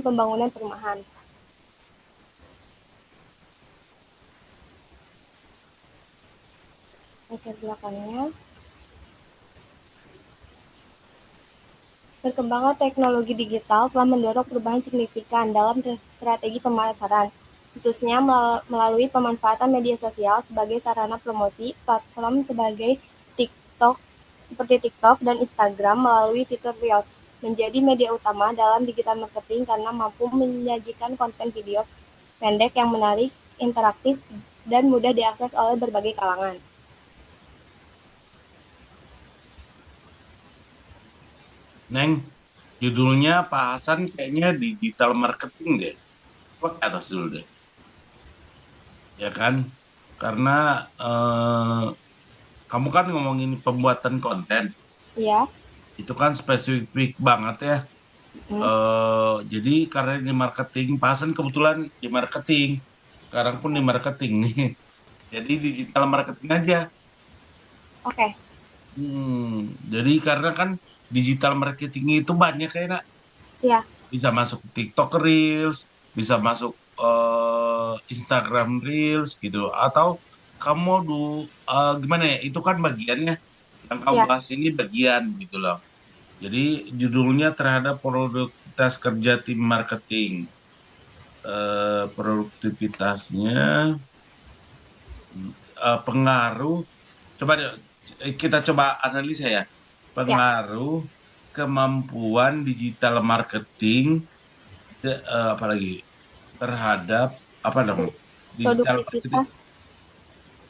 pembangunan perumahan. Latar belakangnya, perkembangan teknologi digital telah mendorong perubahan signifikan dalam strategi pemasaran, khususnya melalui pemanfaatan media sosial sebagai sarana promosi. Platform seperti TikTok dan Instagram melalui fitur Reels menjadi media utama dalam digital marketing karena mampu menyajikan konten video pendek yang menarik, interaktif, dan mudah diakses oleh berbagai kalangan. Neng, judulnya Pak Hasan kayaknya digital marketing deh. Coba ke atas dulu deh, ya kan? Karena kamu kan ngomongin pembuatan konten, Ya, itu kan spesifik banget ya. Jadi karena di marketing, Pak Hasan kebetulan di marketing, sekarang pun di marketing nih. Jadi digital marketing aja. oke. Jadi karena kan digital marketing itu banyak ya, Nak. Ya, Bisa masuk TikTok Reels, bisa masuk Instagram Reels gitu. Atau kamu gimana ya? Itu kan bagiannya yang kamu ya. bahas ini bagian gitu loh. Jadi judulnya terhadap produktivitas kerja tim marketing. Produktivitasnya pengaruh. Coba deh, kita coba analisa ya. Ya, Pengaruh kemampuan digital marketing apalagi terhadap apa dong digital marketing produktivitas.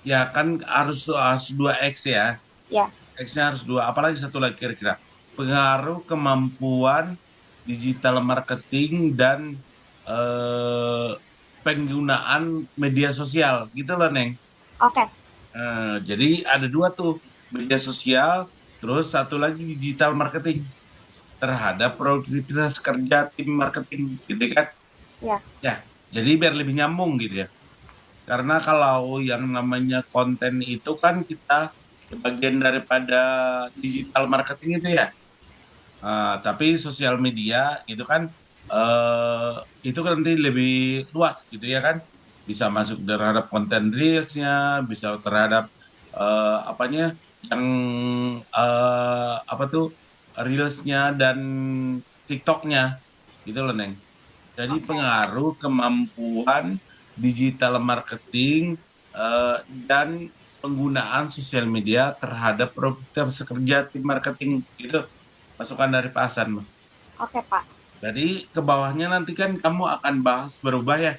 ya kan harus 2x ya, Ya, X-nya harus dua, apalagi satu lagi kira-kira pengaruh kemampuan digital marketing dan eh, penggunaan media sosial gitu loh Neng. oke. Jadi ada dua tuh, media sosial terus satu lagi digital marketing terhadap produktivitas kerja tim marketing gitu kan Ya, ya. Jadi biar lebih nyambung gitu ya. Karena kalau yang namanya konten itu kan kita bagian daripada digital marketing itu ya. Tapi sosial media itu kan eh, itu kan nanti lebih luas gitu ya kan. Bisa masuk terhadap konten reelsnya, bisa terhadap apanya yang apa tuh reelsnya dan TikToknya gitu loh Neng. Jadi oke. pengaruh kemampuan digital marketing dan penggunaan sosial media terhadap produktivitas kerja tim marketing itu masukan dari Pak Hasan. Bang. Oke, Pak. Jadi ke bawahnya nanti kan kamu akan bahas berubah ya,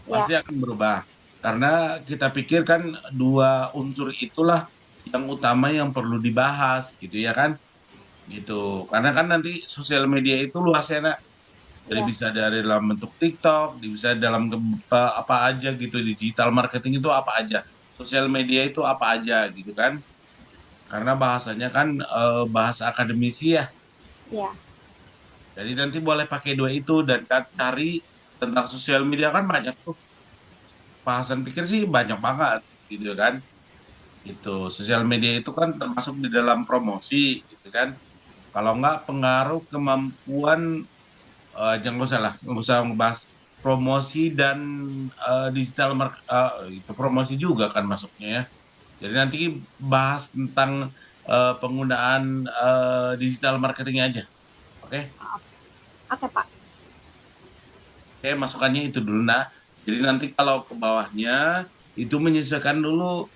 Ya, pasti akan berubah. Karena kita pikir kan dua unsur itulah yang utama yang perlu dibahas gitu ya kan, gitu. Karena kan nanti sosial media itu luas ya Nak. Jadi ya. bisa dari dalam bentuk TikTok, bisa dalam apa aja gitu, digital marketing itu apa aja, sosial media itu apa aja gitu kan. Karena bahasanya kan bahasa akademisi ya. Ya. Jadi nanti boleh pakai dua itu dan cari tentang sosial media kan banyak tuh. Bahasan pikir sih banyak banget gitu kan. Itu sosial media itu kan termasuk di dalam promosi gitu kan. Kalau nggak pengaruh kemampuan jangan usah lah, nggak usah ngebahas promosi dan digital itu promosi juga kan masuknya ya. Jadi nanti bahas tentang penggunaan digital marketing aja. Oke, Oke, Pak. Oke, masukannya itu dulu nah. Jadi nanti kalau ke bawahnya itu menyesuaikan dulu,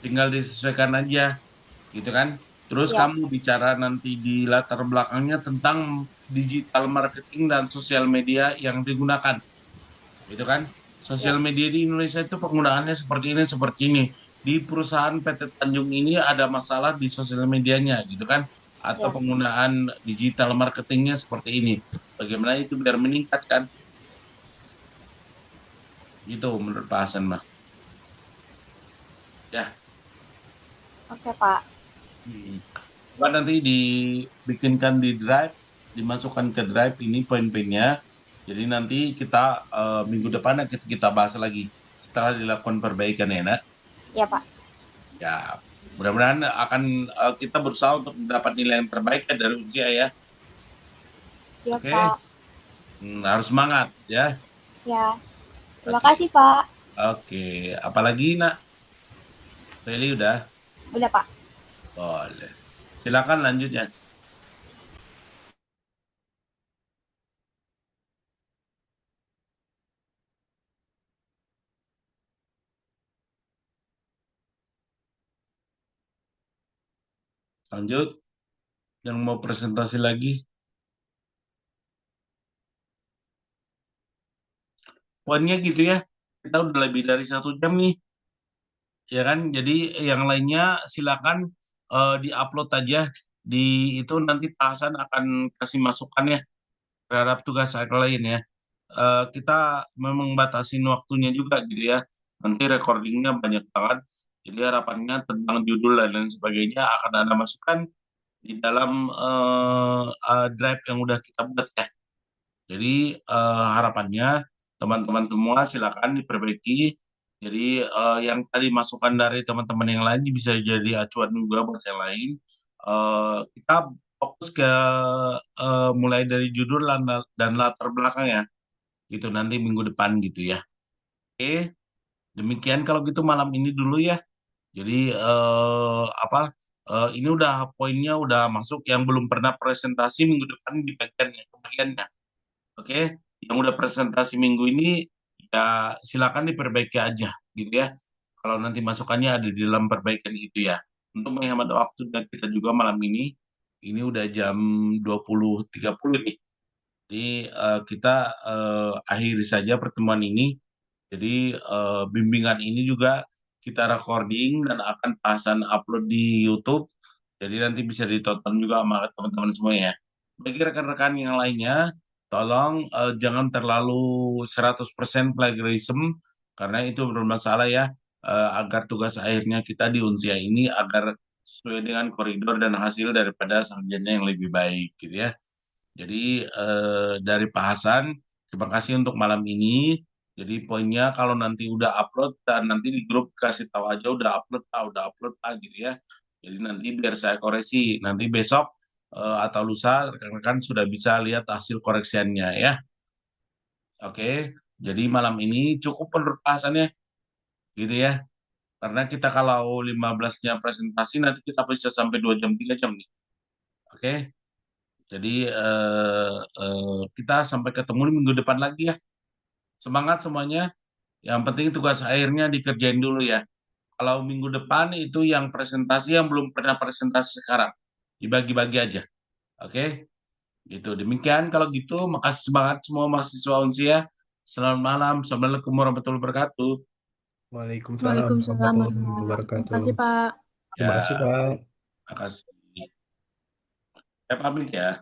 tinggal disesuaikan aja, gitu kan. Terus Ya, kamu bicara nanti di latar belakangnya tentang digital marketing dan sosial media yang digunakan. Itu kan sosial ya. media di Indonesia itu penggunaannya seperti ini seperti ini di perusahaan PT Tanjung ini ada masalah di sosial medianya gitu kan, atau Ya, penggunaan digital marketingnya seperti ini. Bagaimana itu biar meningkat kan? Gitu menurut Pak Hasan mah. Ya, oke Pak. coba nanti dibikinkan di Drive, dimasukkan ke Drive ini poin-poinnya. Jadi nanti kita minggu depan kita bahas lagi setelah dilakukan perbaikan ya, Nak. Ya Pak. Ya, mudah-mudahan akan kita berusaha untuk mendapat nilai yang terbaik ya dari usia ya. Ya Oke. Pak. Harus semangat ya. Ya. Terima Oke. kasih Pak. Oke. Apalagi nak, Feli udah Udah Pak. boleh. Silakan lanjutnya. Lanjut. Yang mau presentasi lagi. Poinnya gitu ya. Kita udah lebih dari 1 jam nih, ya kan? Jadi yang lainnya silakan diupload aja di itu nanti Pak Hasan akan kasih masukan ya terhadap tugas saya lain ya. Kita memang batasin waktunya juga gitu ya. Nanti recordingnya banyak banget. Jadi harapannya tentang judul dan lain sebagainya akan ada masukan di dalam drive yang udah kita buat ya. Jadi harapannya teman-teman semua silakan diperbaiki. Jadi yang tadi masukan dari teman-teman yang lain bisa jadi acuan juga buat yang lain. Kita fokus ke mulai dari judul dan latar belakang ya gitu nanti minggu depan gitu ya. Oke, demikian kalau gitu malam ini dulu ya. Jadi apa? Ini udah poinnya udah masuk yang belum pernah presentasi minggu depan di bagiannya. Oke, yang udah presentasi minggu ini ya silakan diperbaiki aja gitu ya. Kalau nanti masukannya ada di dalam perbaikan itu ya. Untuk menghemat waktu dan kita juga malam ini udah jam 20.30 nih. Jadi kita akhiri saja pertemuan ini. Jadi bimbingan ini juga kita recording dan akan pasan upload di YouTube. Jadi nanti bisa ditonton juga sama teman-teman semua ya. Bagi rekan-rekan yang lainnya, tolong jangan terlalu 100% plagiarism karena itu bermasalah ya. Agar tugas akhirnya kita di Unsia ini agar sesuai dengan koridor dan hasil daripada sarjana yang lebih baik gitu ya. Jadi dari Pak Hasan, terima kasih untuk malam ini. Jadi poinnya kalau nanti udah upload dan nanti di grup kasih tahu aja udah upload Pak gitu ya. Jadi nanti biar saya koreksi. Nanti besok atau lusa rekan-rekan sudah bisa lihat hasil koreksiannya ya. Oke. Jadi malam ini cukup menurut Pak Hasan ya, gitu ya. Karena kita kalau 15-nya presentasi nanti kita bisa sampai 2 jam 3 jam nih. Oke. Jadi kita sampai ketemu di minggu depan lagi ya. Semangat semuanya. Yang penting tugas akhirnya dikerjain dulu ya. Kalau minggu depan itu yang presentasi yang belum pernah presentasi sekarang. Dibagi-bagi aja. Oke? Gitu. Demikian kalau gitu. Makasih semangat semua mahasiswa Unsia. Selamat malam. Assalamualaikum warahmatullahi wabarakatuh. Waalaikumsalam Waalaikumsalam warahmatullahi warahmatullahi wabarakatuh. Terima wabarakatuh. kasih Pak. Terima kasih, Ya, Pak. makasih. Saya pamit ya.